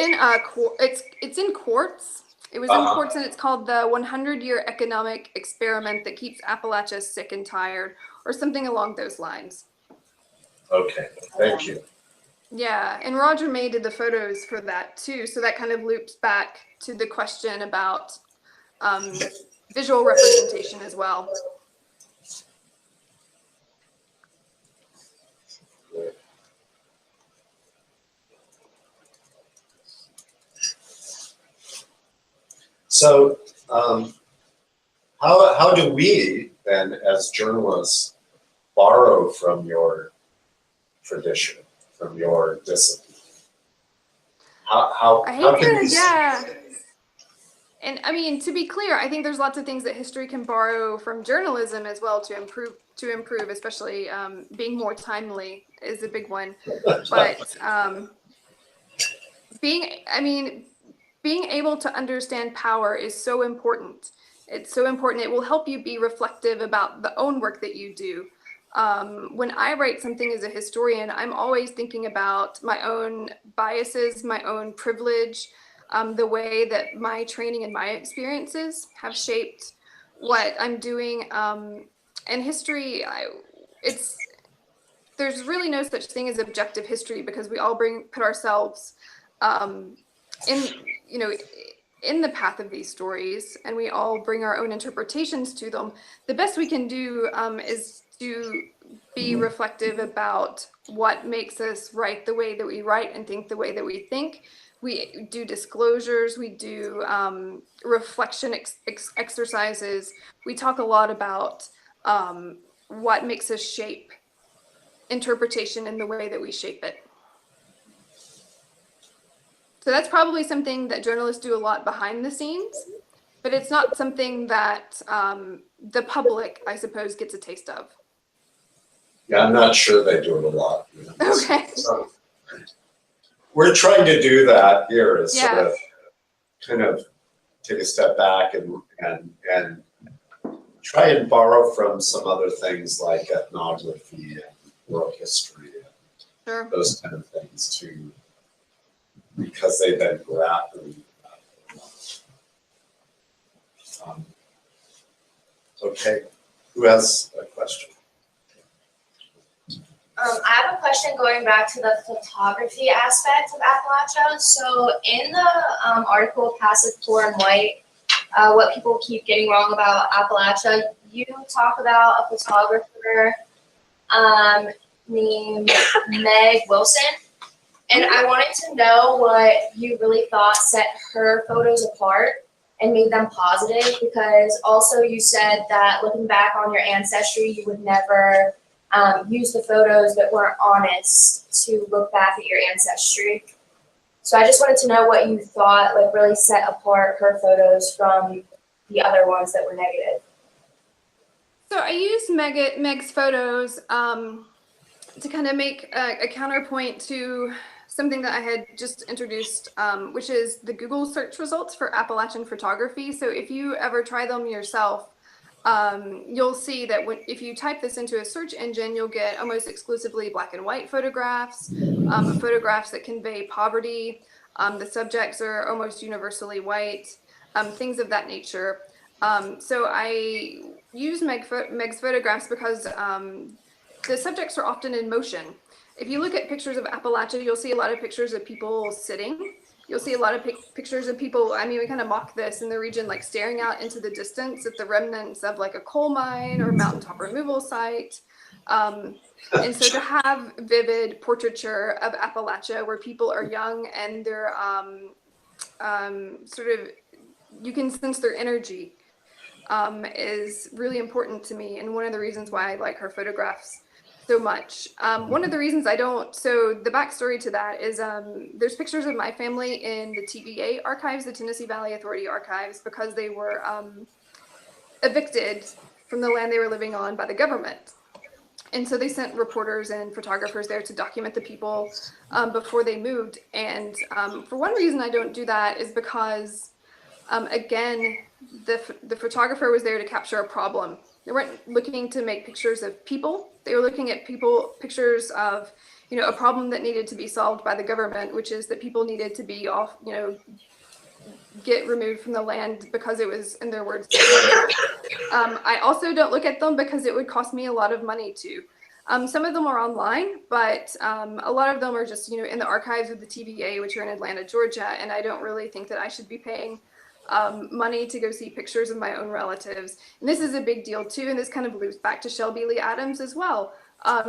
[SPEAKER 8] in Quartz. It was in Quartz, and it's called the 100-Year Economic Experiment That Keeps Appalachia Sick and Tired, or something along those lines.
[SPEAKER 4] Okay, thank you.
[SPEAKER 8] Yeah, and Roger May did the photos for that too, so that kind of loops back to the question about visual representation as well.
[SPEAKER 4] So how do we then, as journalists, borrow from your tradition, from your discipline? How can we?
[SPEAKER 8] Yeah. And I mean, to be clear, I think there's lots of things that history can borrow from journalism as well to improve, especially being more timely is a big one. But being able to understand power is so important. It's so important. It will help you be reflective about the own work that you do. When I write something as a historian, I'm always thinking about my own biases, my own privilege, the way that my training and my experiences have shaped what I'm doing. And history, there's really no such thing as objective history because we all put ourselves in, you know, in the path of these stories, and we all bring our own interpretations to them. The best we can do is to be reflective about what makes us write the way that we write and think the way that we think. We do disclosures, we do reflection exercises. We talk a lot about what makes us shape interpretation in the way that we shape it. So that's probably something that journalists do a lot behind the scenes, but it's not something that the public, I suppose, gets a taste of.
[SPEAKER 4] Yeah, I'm not sure they do it a lot. You know.
[SPEAKER 8] Okay.
[SPEAKER 4] So we're trying to do that here is sort of kind of take a step back and try and borrow from some other things like ethnography and world history and
[SPEAKER 8] Sure.
[SPEAKER 4] those kind of things too, because they've been grappling. Okay, who has a question?
[SPEAKER 6] I have a question going back to the photography aspect of Appalachia. So in the article Passive Poor and White, what people keep getting wrong about Appalachia, you talk about a photographer named Meg Wilson. And I wanted to know what you really thought set her photos apart and made them positive, because also you said that looking back on your ancestry, you would never use the photos that weren't honest to look back at your ancestry. So I just wanted to know what you thought like really set apart her photos from the other ones that were negative.
[SPEAKER 8] So I used Meg's photos to kind of make a counterpoint to something that I had just introduced, which is the Google search results for Appalachian photography. So if you ever try them yourself, you'll see that if you type this into a search engine, you'll get almost exclusively black and white photographs, photographs that convey poverty. The subjects are almost universally white, things of that nature. So I use Meg's photographs because the subjects are often in motion. If you look at pictures of Appalachia, you'll see a lot of pictures of people sitting. You'll see a lot of pictures of people, I mean, we kind of mock this in the region, like staring out into the distance at the remnants of like a coal mine or mountaintop removal site. And so to have vivid portraiture of Appalachia where people are young and they're sort of, you can sense their energy is really important to me. And one of the reasons why I like her photographs so much. One of the reasons I don't, so the backstory to that is there's pictures of my family in the TVA archives, the Tennessee Valley Authority archives, because they were evicted from the land they were living on by the government. And so they sent reporters and photographers there to document the people before they moved. And for one reason I don't do that is because, again, the photographer was there to capture a problem. They weren't looking to make pictures of people. They were looking at pictures of, you know, a problem that needed to be solved by the government, which is that people needed to be off, you know, get removed from the land because it was, in their words, I also don't look at them because it would cost me a lot of money to. Some of them are online, but a lot of them are just, you know, in the archives of the TVA, which are in Atlanta, Georgia, and I don't really think that I should be paying money to go see pictures of my own relatives. And this is a big deal too, and this kind of loops back to Shelby Lee Adams as well.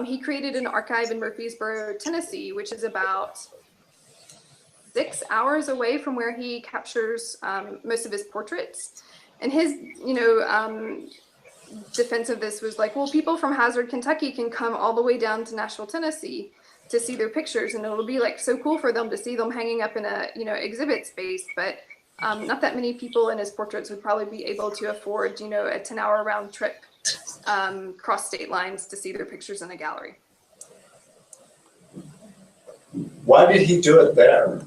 [SPEAKER 8] He created an archive in Murfreesboro, Tennessee, which is about 6 hours away from where he captures most of his portraits. And his, you know, defense of this was like, well, people from Hazard, Kentucky can come all the way down to Nashville, Tennessee to see their pictures, and it'll be like so cool for them to see them hanging up in a, you know, exhibit space. But not that many people in his portraits would probably be able to afford, you know, a 10-hour round trip cross state lines to see their pictures in a gallery.
[SPEAKER 4] Why did he do it there?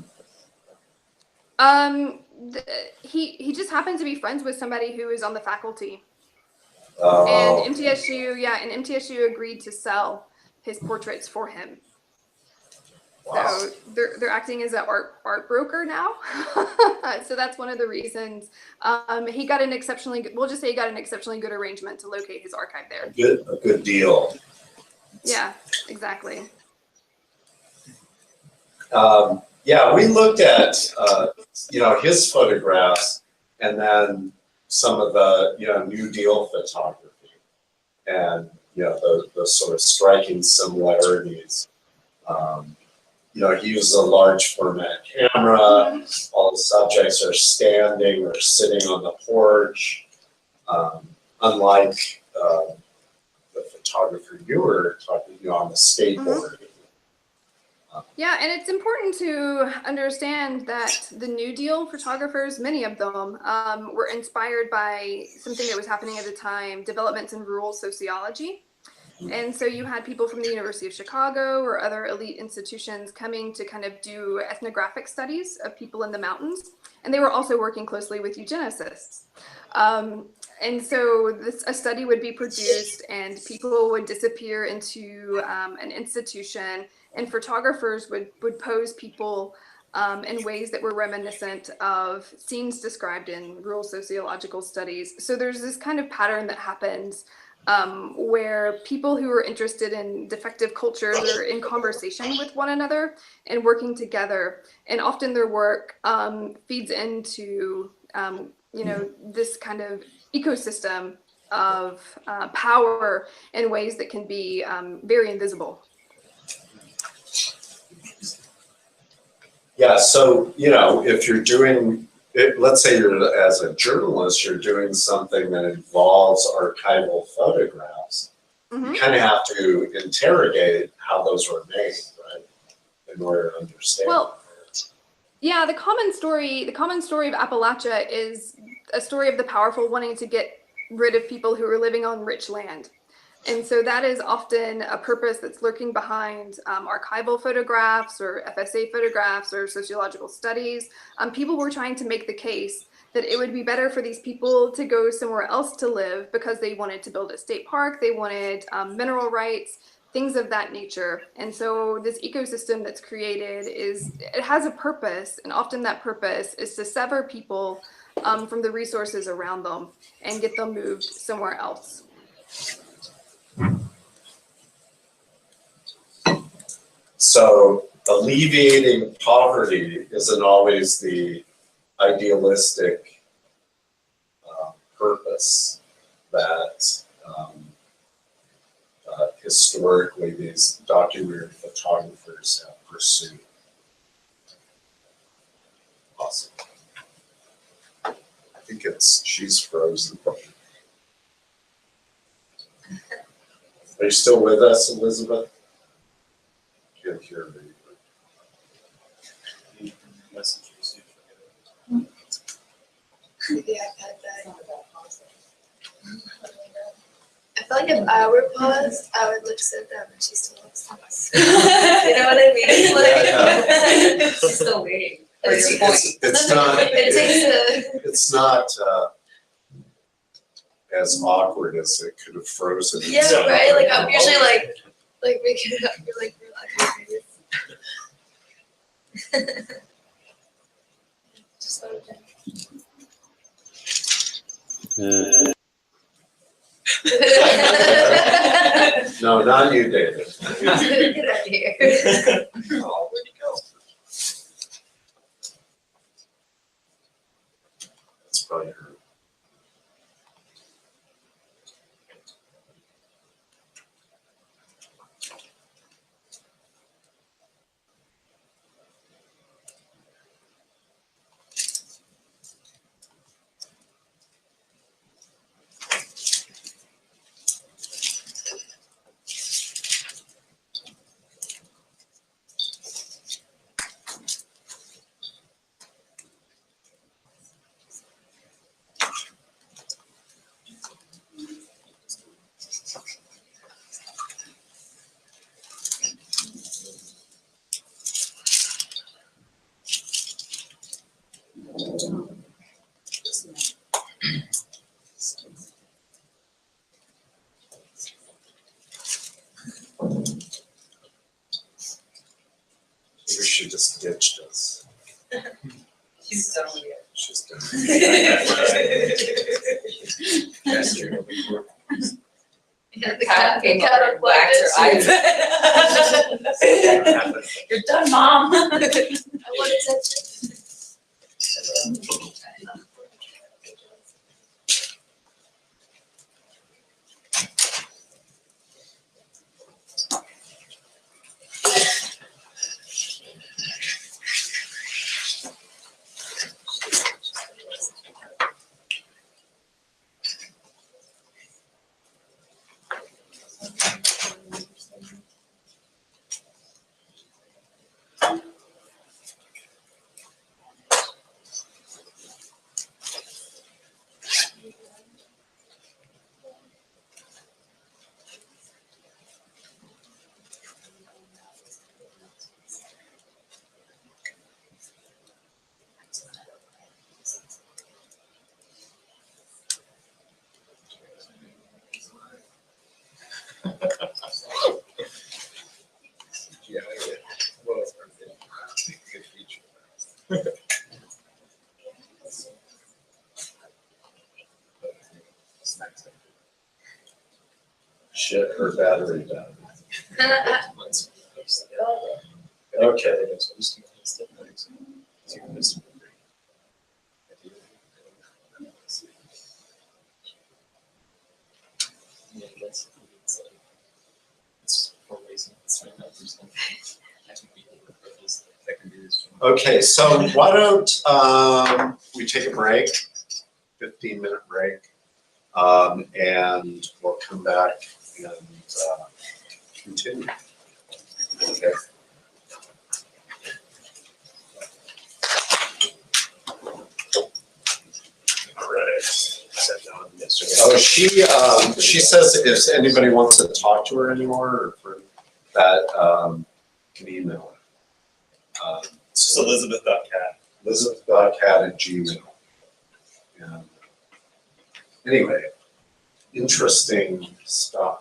[SPEAKER 8] He just happened to be friends with somebody who is on the faculty.
[SPEAKER 4] Oh.
[SPEAKER 8] And MTSU agreed to sell his portraits for him.
[SPEAKER 4] Wow.
[SPEAKER 8] So they're acting as an art broker now. So that's one of the reasons. He got an exceptionally good, we'll just say he got an exceptionally good arrangement to locate his archive there.
[SPEAKER 4] A good deal.
[SPEAKER 8] Yeah, exactly.
[SPEAKER 4] Yeah, we looked at, his photographs and then some of the, New Deal photography. And, the sort of striking similarities. He uses a large format camera. All the subjects are standing or sitting on the porch. Unlike the photographer you were talking on the skateboard.
[SPEAKER 8] Yeah, and it's important to understand that the New Deal photographers, many of them, were inspired by something that was happening at the time, developments in rural sociology. And so you had people from the University of Chicago or other elite institutions coming to kind of do ethnographic studies of people in the mountains. And they were also working closely with eugenicists. And so a study would be produced and people would disappear into an institution, and photographers would pose people in ways that were reminiscent of scenes described in rural sociological studies. So there's this kind of pattern that happens where people who are interested in defective cultures are in conversation with one another and working together. And often their work feeds into, this kind of ecosystem of power in ways that can be very invisible.
[SPEAKER 4] Yeah, so, if you're doing, let's say as a journalist, you're doing something that involves archival photographs, you kind of have to interrogate how those were made, right? In order to understand.
[SPEAKER 8] Well, yeah, the common story of Appalachia is a story of the powerful wanting to get rid of people who are living on rich land. And so that is often a purpose that's lurking behind archival photographs or FSA photographs or sociological studies. People were trying to make the case that it would be better for these people to go somewhere else to live because they wanted to build a state park, they wanted mineral rights, things of that nature. And so this ecosystem that's created it has a purpose, and often that purpose is to sever people from the resources around them and get them moved somewhere else.
[SPEAKER 4] So alleviating poverty isn't always the idealistic purpose that historically these documentary photographers have pursued. Awesome. I think she's frozen. Are you still with us, Elizabeth? Can't hear me.
[SPEAKER 3] Messages.
[SPEAKER 7] The iPad died. I feel like if I were paused, I would look so dumb and she still looks paused.
[SPEAKER 1] You know what I mean?
[SPEAKER 4] Yeah,
[SPEAKER 5] She's still waiting.
[SPEAKER 4] It's not. It's not as awkward as it could have frozen.
[SPEAKER 1] Yeah, right? Like I'm usually like
[SPEAKER 7] making it up. You're like, just let it
[SPEAKER 4] No, not you, David.
[SPEAKER 1] Get out of here.
[SPEAKER 4] Oh, where'd he go? That's probably her. Maybe she just ditched us.
[SPEAKER 5] She's done with it.
[SPEAKER 4] She's done.
[SPEAKER 7] The
[SPEAKER 5] Cat came up
[SPEAKER 7] cat
[SPEAKER 5] and whacked her
[SPEAKER 7] reflected.
[SPEAKER 5] iPad. You're done, Mom.
[SPEAKER 7] I wanted attention.
[SPEAKER 2] Yeah, well, good feature.
[SPEAKER 4] Shit, her battery died. Okay. Okay, so why don't we take a break, 15-minute break, and we'll come back and continue. Okay.
[SPEAKER 2] All right. Sat down yesterday.
[SPEAKER 4] Oh, she says if anybody wants to talk to her anymore, or for that, can email her.
[SPEAKER 3] It's just Elizabeth.cat.
[SPEAKER 4] Elizabeth.cat@gmail. Yeah. Anyway, interesting stuff.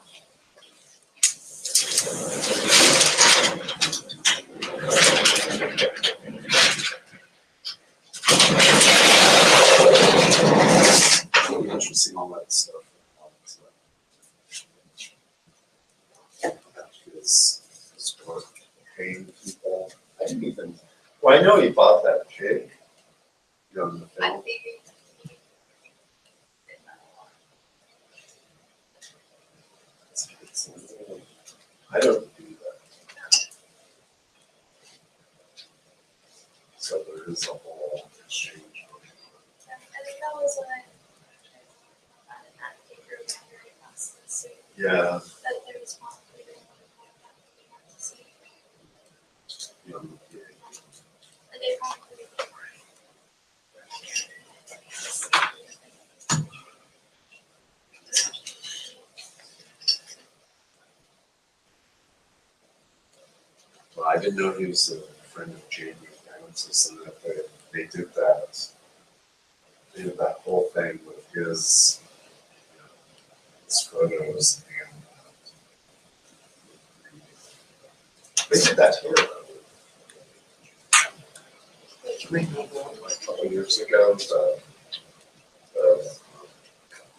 [SPEAKER 4] Interesting, all that stuff. His work paying people. I didn't even, well, I know he bought that pig. You know, in the
[SPEAKER 7] I
[SPEAKER 4] film.
[SPEAKER 7] think
[SPEAKER 4] I don't do that. So there is a whole exchange.
[SPEAKER 7] I think that was when I advocate for very fast and soon
[SPEAKER 4] Yeah.
[SPEAKER 7] that there was one we didn't want to see.
[SPEAKER 4] You know,
[SPEAKER 7] And they probably
[SPEAKER 4] well, I didn't know he was a friend of Jamie Francis, and that they did that. They did that whole thing with his, you know, his photos and. They did that here. Like a couple years ago, the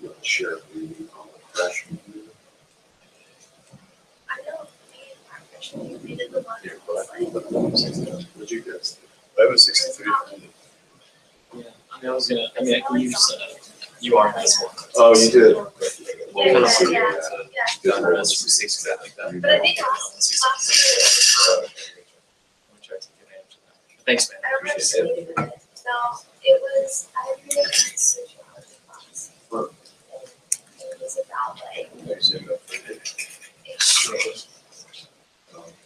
[SPEAKER 4] you know, shared meeting on the freshman year.
[SPEAKER 7] I know we did the one
[SPEAKER 4] Yeah,
[SPEAKER 7] that was like
[SPEAKER 4] what'd you guys think?
[SPEAKER 2] I was 63.
[SPEAKER 3] Yeah, I mean, I can use, UR has one.
[SPEAKER 4] Oh, you did?
[SPEAKER 7] Yeah.
[SPEAKER 3] The rest from 60, like that.
[SPEAKER 7] But I think last year,
[SPEAKER 3] Thanks, man.
[SPEAKER 7] I don't remember
[SPEAKER 3] Appreciate it.
[SPEAKER 7] seeing it. No, it was, I had really good sociology class.
[SPEAKER 4] Huh.
[SPEAKER 7] It was about like,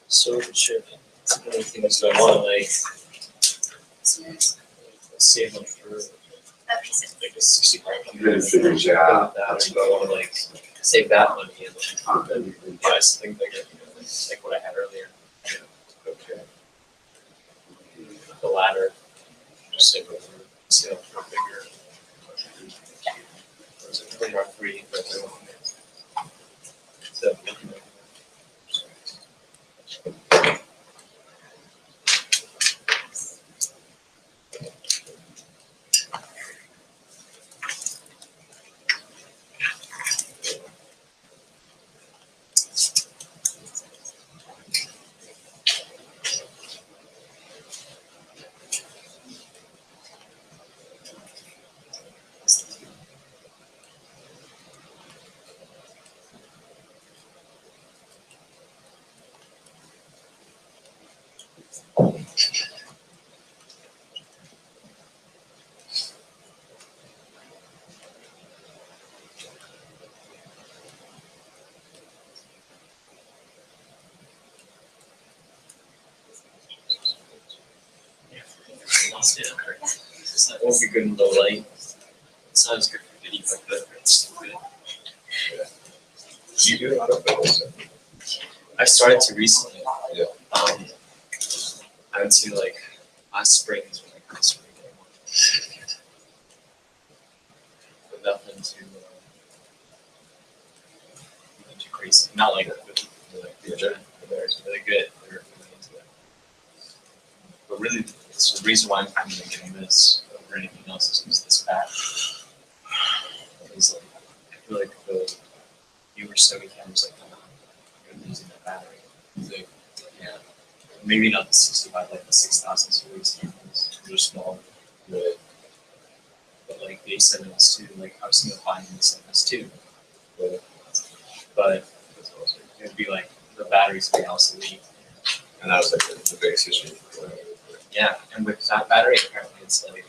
[SPEAKER 3] So, sure. Some of the things that I want to like save them for
[SPEAKER 7] that makes sense.
[SPEAKER 3] like a 65.
[SPEAKER 4] You didn't figure it out.
[SPEAKER 3] That, but I want to like save that money and yeah, I just think like, like what I had earlier.
[SPEAKER 4] Okay.
[SPEAKER 3] The ladder, just save it for, see how bigger. There are three, but they're one. So, It won't be good in low light. It's not as good for video, but it's still good.
[SPEAKER 2] Do you do autofocus?
[SPEAKER 3] I started to recently.
[SPEAKER 2] Yeah.
[SPEAKER 3] I would say like last spring is when I started getting one. But nothing too crazy. Not like they're really good. They're really into it. But really, the reason why I'm kind of getting this over anything else is because this back is like, I feel like the newer Sony cameras like I'm using that battery. Like, yeah, maybe not the 65, like the 6000 series cameras. They're small, but like the A7S2, like I was thinking of buying the A7S2, but it'd be like the batteries would be obsolete.
[SPEAKER 2] And that was like the biggest issue.
[SPEAKER 3] Yeah, and with that battery, apparently it's like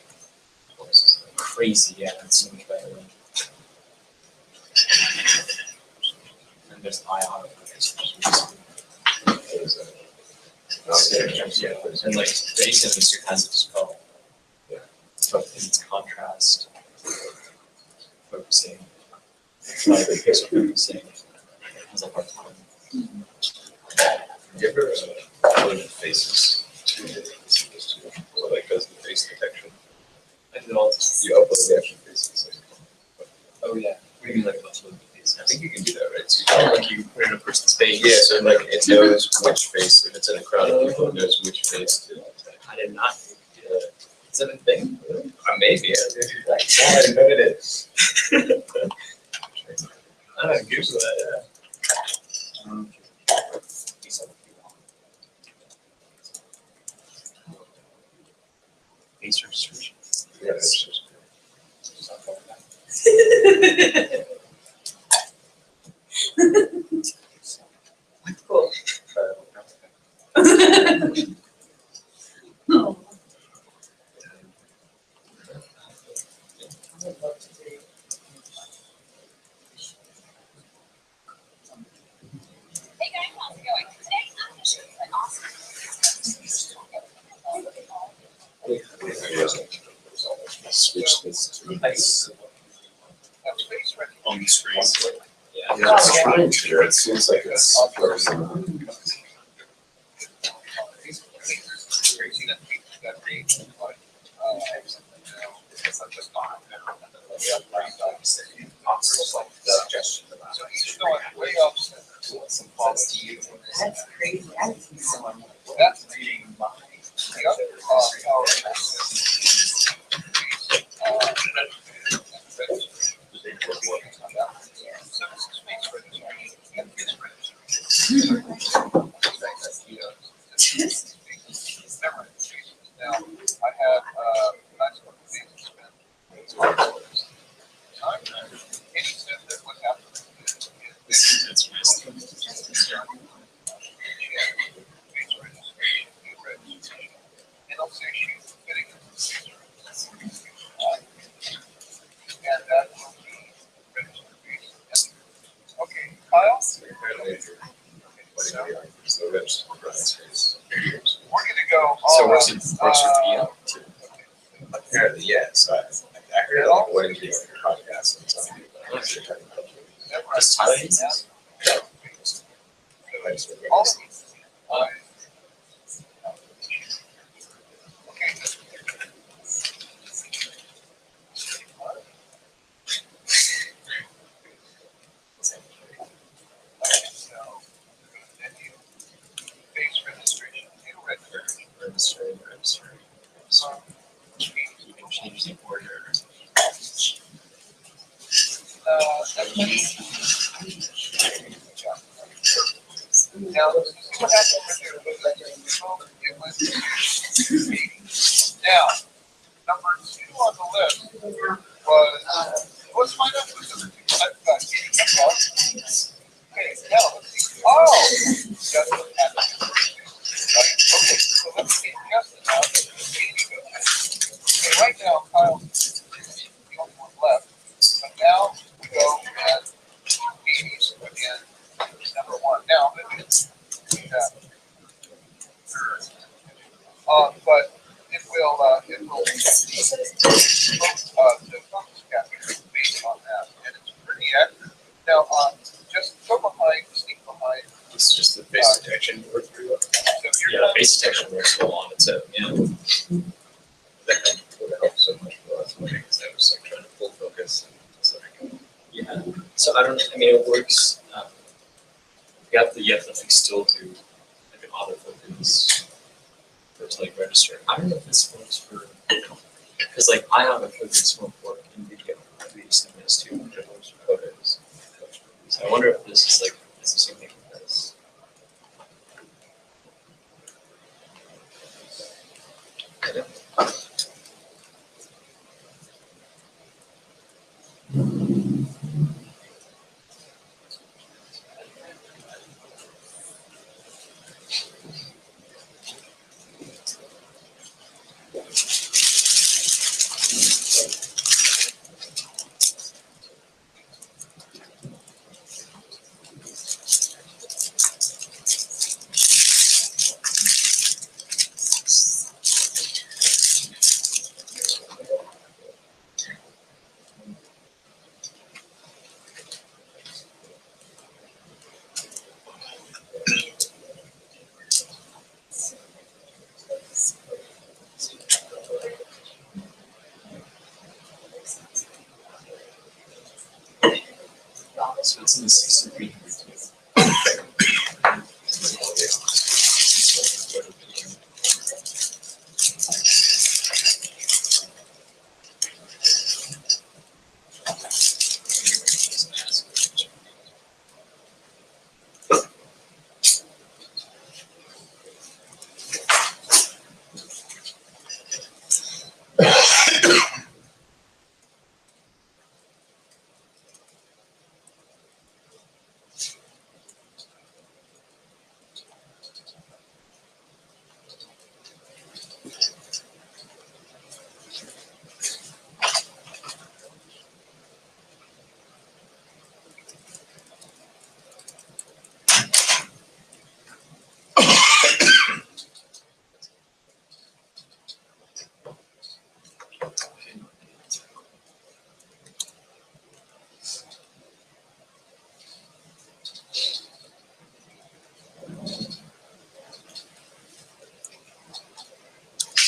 [SPEAKER 3] crazy. Yeah, it's so much better. And there's IR. Yeah, and like the A7S2 has it as well.
[SPEAKER 2] Yeah.
[SPEAKER 3] But in its contrast, focusing, like pixel focusing, has a hard time.
[SPEAKER 2] You ever upload faces to so like does the face detection?
[SPEAKER 3] I did all.
[SPEAKER 2] You upload the actual faces.
[SPEAKER 3] Oh yeah, we can like upload the face.
[SPEAKER 2] I think you can do that, right? So you
[SPEAKER 3] Like you put in a person's face.
[SPEAKER 2] yeah, so like it knows which face, if it's in a crowd of people, it knows which face to detect.
[SPEAKER 3] I did not do that. Is that a thing?
[SPEAKER 2] Maybe, I didn't know it is.
[SPEAKER 3] I don't Google that. Yeah. Face registration.
[SPEAKER 2] Yeah, it's just.
[SPEAKER 5] Cool.
[SPEAKER 10] Hey guys, how's it going? Today I'm going to show you an awesome.
[SPEAKER 2] Switch this to face.
[SPEAKER 3] On the screen.
[SPEAKER 2] Yeah, it's trying to, it seems like it's frozen.
[SPEAKER 5] That's crazy. I haven't seen someone.
[SPEAKER 10] Okay, Kyle, we're gonna go.
[SPEAKER 2] So works with video too. Apparently, yeah. So I heard it like wedding video podcast and something.
[SPEAKER 3] Just Tyler uses?
[SPEAKER 10] Awesome.
[SPEAKER 3] You can change the order.
[SPEAKER 10] Now, what happened with your it was now, number 2 on the list was, let's find out who's number 2. I've got okay, now let's see. Oh! That's what happened. Right, okay, so let's see.
[SPEAKER 2] face detection work pretty well.
[SPEAKER 3] Yeah, face detection works well on its own, yeah.
[SPEAKER 2] That would help so much for us, because I was like trying to pull focus and stuff.
[SPEAKER 3] Yeah, so I don't, I mean, it works, you have to like still do like an autofocus for it to like register. I don't know if this works for, because like I autofocus won't work in video, I use them as too, but it works for photos. So I wonder if this is like, is the same thing with this? So it's in the 6 degree.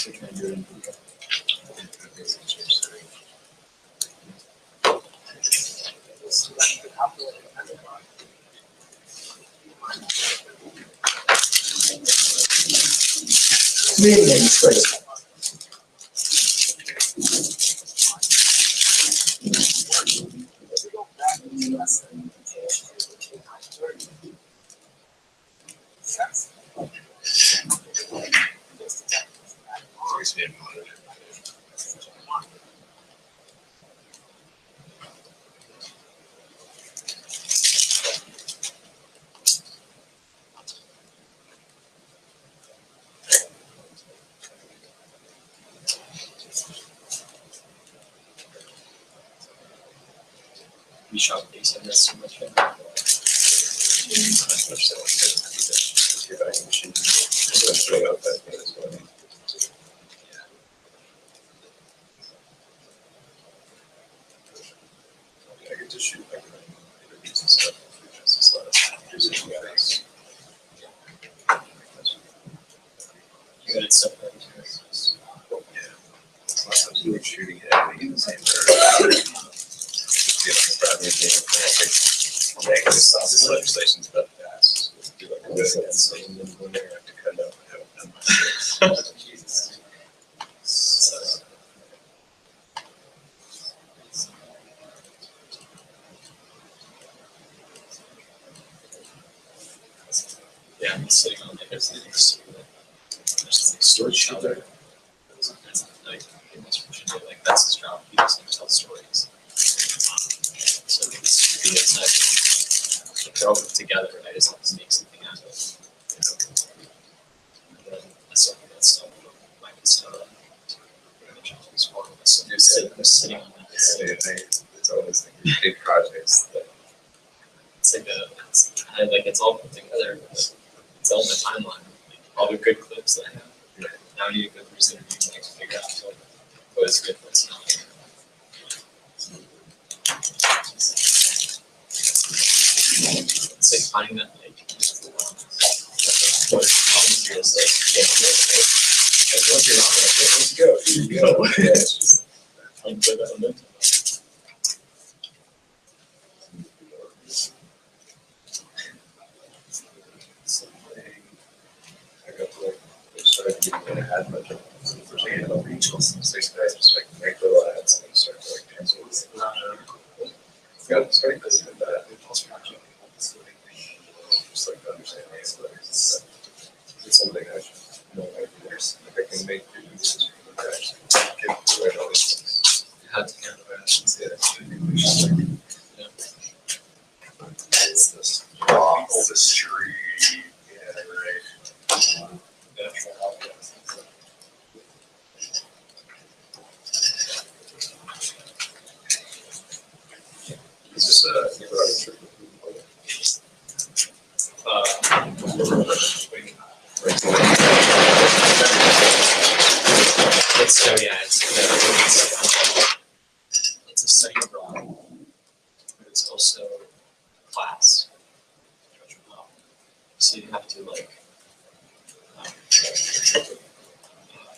[SPEAKER 3] So try and do it in video.
[SPEAKER 2] Always been monitored.
[SPEAKER 3] We shot base on this so much.
[SPEAKER 2] Much so, your vacuum machine, just straight up that thing as well. I get to shoot like interviews and stuff. Just a lot of producers and guys.
[SPEAKER 3] You got it stuff right here.
[SPEAKER 2] Yeah. Lots of you were shooting it everything in the same area. This legislation's about to pass. Do like a good against them, and then when they have to cut it out, I haven't done much. Jesus. So,
[SPEAKER 3] Yeah, I'm sitting on it. There's like storage shelter. Like, in this version, like that's his job. He doesn't tell stories. So it's like they're all put together. I just have to make something out of it. And then that's something that's like it's so I'm sitting on that.
[SPEAKER 2] it's always like these big projects that
[SPEAKER 3] It's like it's all put together. It's all in the timeline. Like, all the good clips that I have. Now I need to go through this interview and like figure out what is good, what's not. It's like finding that like
[SPEAKER 2] ad budget. For saying about regional six guys just make little ads and start to like cancel this. Yeah, starting to see that. Just like to understand these letters. It's something I should know my readers. If I can make videos, I actually get to write all these things. How to handle that.
[SPEAKER 4] It's this oldest tree. Yeah, right.
[SPEAKER 2] Natural objects. Is this a
[SPEAKER 3] It's so yeah, it's a study abroad, but it's also class. So you have to like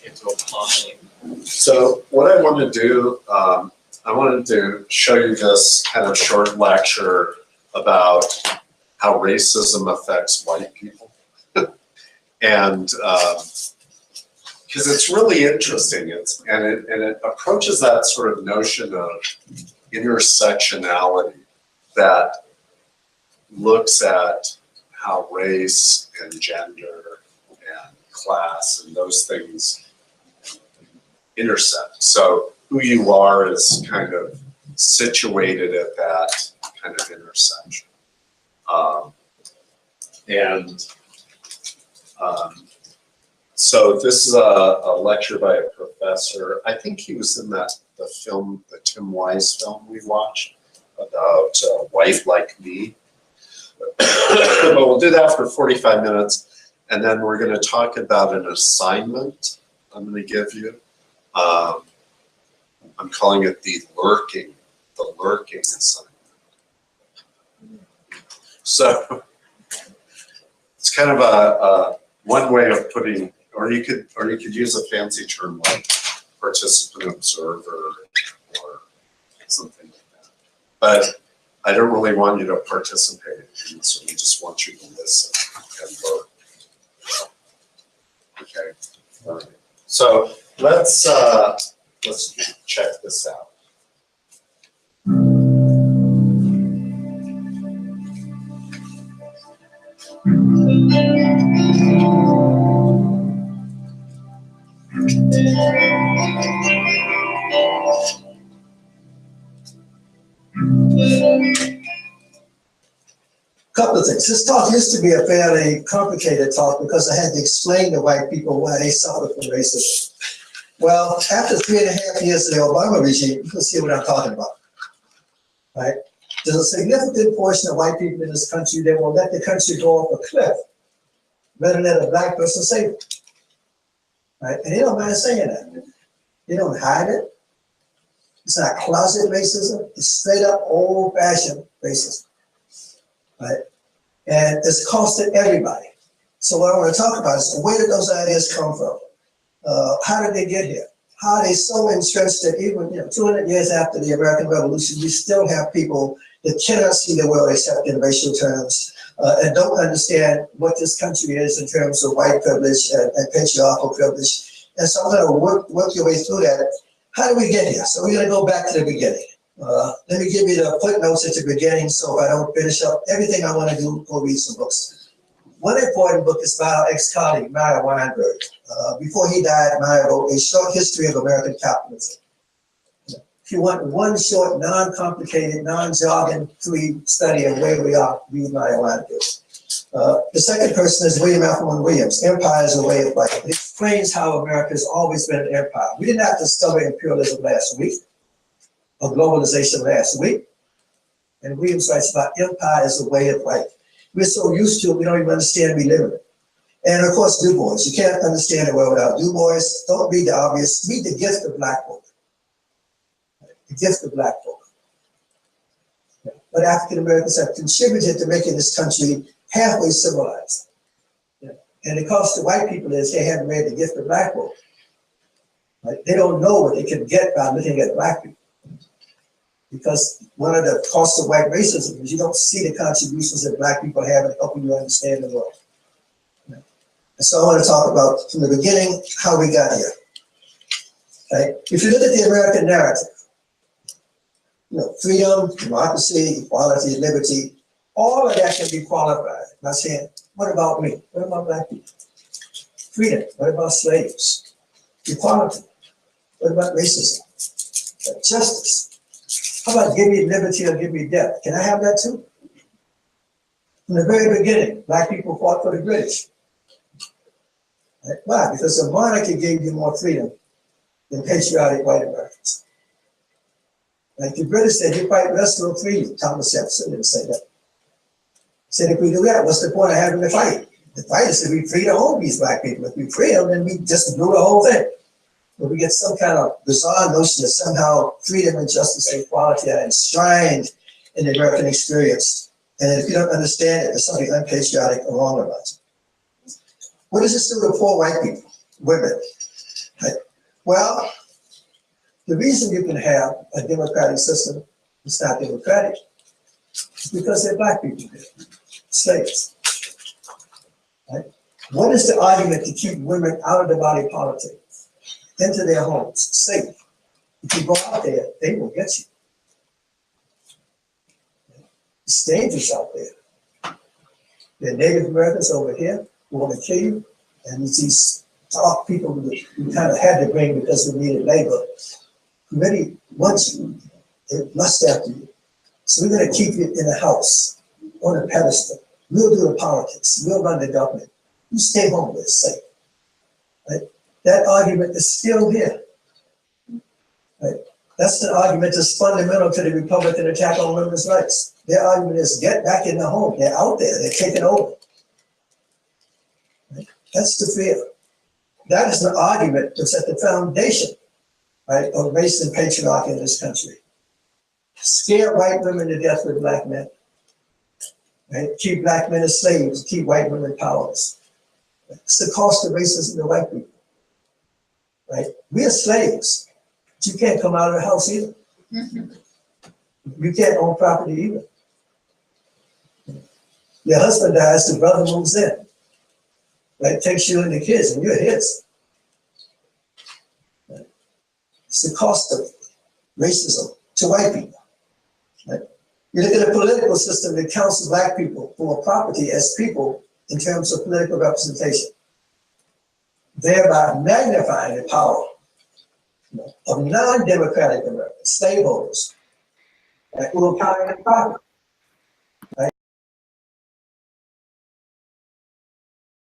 [SPEAKER 3] you have to apply.
[SPEAKER 4] So what I want to do, I wanted to show you this kind of short lecture about how racism affects white people. And because it's really interesting, and it approaches that sort of notion of intersectionality that looks at how race and gender and class and those things intersect. So who you are is kind of situated at that kind of intersection. So this is a lecture by a professor. I think he was in the film, the Tim Wise film we watched about Wife Like Me. But we'll do that for 45 minutes. And then we're going to talk about an assignment I'm going to give you. I'm calling it the lurking assignment. So it's kind of a one way of putting, or you could use a fancy term like participant observer or something like that. But I don't really want you to participate in this one. I just want you to listen and learn. Okay. All right. So let's check this out.
[SPEAKER 11] Couple of things. This talk used to be a fairly complicated talk because I had to explain to white people why they suffer from racism. Well, after 3.5 years of the Obama regime, you can see what I'm talking about, right? There's a significant portion of white people in this country that will let the country go off a cliff rather than let a black person save it, right? And they don't mind saying that. They don't hide it. It's not closet racism. It's straight up old-fashioned racism. Right? And it's costing everybody. So what I want to talk about is where did those ideas come from? How did they get here? How are they so entrenched that even 200 years after the American Revolution, we still have people that cannot see the world except in racial terms and don't understand what this country is in terms of white privilege and patriarchal privilege. And so I'm going to work your way through that. How did we get here? So we're going to go back to the beginning. Let me give you the footnotes at the beginning so I don't finish up everything I want to do, go read some books. One important book is by our ex-colleague, Meyer Weinberg. Before he died, Meyer wrote A Short History of American Capitalism. If you want one short, non-complicated, non-jargon-free study of where we are, read Meyer Weinberg. The second person is William Alphonse Williams, Empire is a Way of Life. It explains how America has always been an empire. We did not discover imperialism last week, or globalization last week. And Williams writes about empire as a way of life. We're so used to it, we don't even understand we live in it. And of course, Du Bois. You can't understand the world without Du Bois. Don't read the obvious. Read The Gift of Black Folk. The Gift of Black Folk. But African Americans have contributed to making this country halfway civilized. And the cost to white people is they haven't read The Gift of Black Folk. Right? They don't know what they can get by looking at black people. Because one of the costs of white racism is you don't see the contributions that black people have in helping you understand the world. And so I want to talk about from the beginning how we got here. Right? If you look at the American narrative, freedom, democracy, equality, liberty, all of that can be qualified by saying, what about me? What about black people? Freedom, what about slaves? Equality, what about racism? Justice, how about give me liberty or give me death? Can I have that too? From the very beginning, black people fought for the British. Right? Why? Because the monarchy gave you more freedom than patriotic white Americans. Like the British said, you fight with us, we'll free you. Thomas Jefferson didn't say that. He said, if we do that, what's the point of having the fight? The fight is to be free to own these black people. If we free them, then we just blew the whole thing. But we get some kind of bizarre notion that somehow freedom and justice and equality are enshrined in the American experience. And if you don't understand it, there's something unpatriotic or wrong about it. What does this do to poor white people, women? Right? Well, the reason you can have a democratic system that's not democratic is because they're black people there, slaves. Right? What is the argument to keep women out of the body politic, into their homes, safe? If you go out there, they will get you. It's dangerous out there. There are Native Americans over here who want to kill you, and it's these dark people we kind of had to bring because we needed labor. Who really want you, they lust after you. So we're going to keep you in a house, on a pedestal. We'll do the politics. We'll run the government. You stay home, we're safe. Right? That argument is still here. Right? That's the argument that's fundamental to the Republican attack on women's rights. Their argument is get back in the home. They're out there. They're taking over. Right? That's the fear. That is the argument that's at the foundation, right, of race and patriarchy in this country. Scare white women to death with black men. Right? Keep black men as slaves, keep white women powerless. It's the cost of racism to white people. Right? We are slaves. But you can't come out of the house either. You can't own property either. Your husband dies, the brother moves in. Right? Takes you and the kids, and you're his. Right? It's the cost of racism to white people. Right? You look at a political system that counts black people for property as people in terms of political representation, thereby magnifying the power of non-democratic Americans, slaveholders, who are counting the property.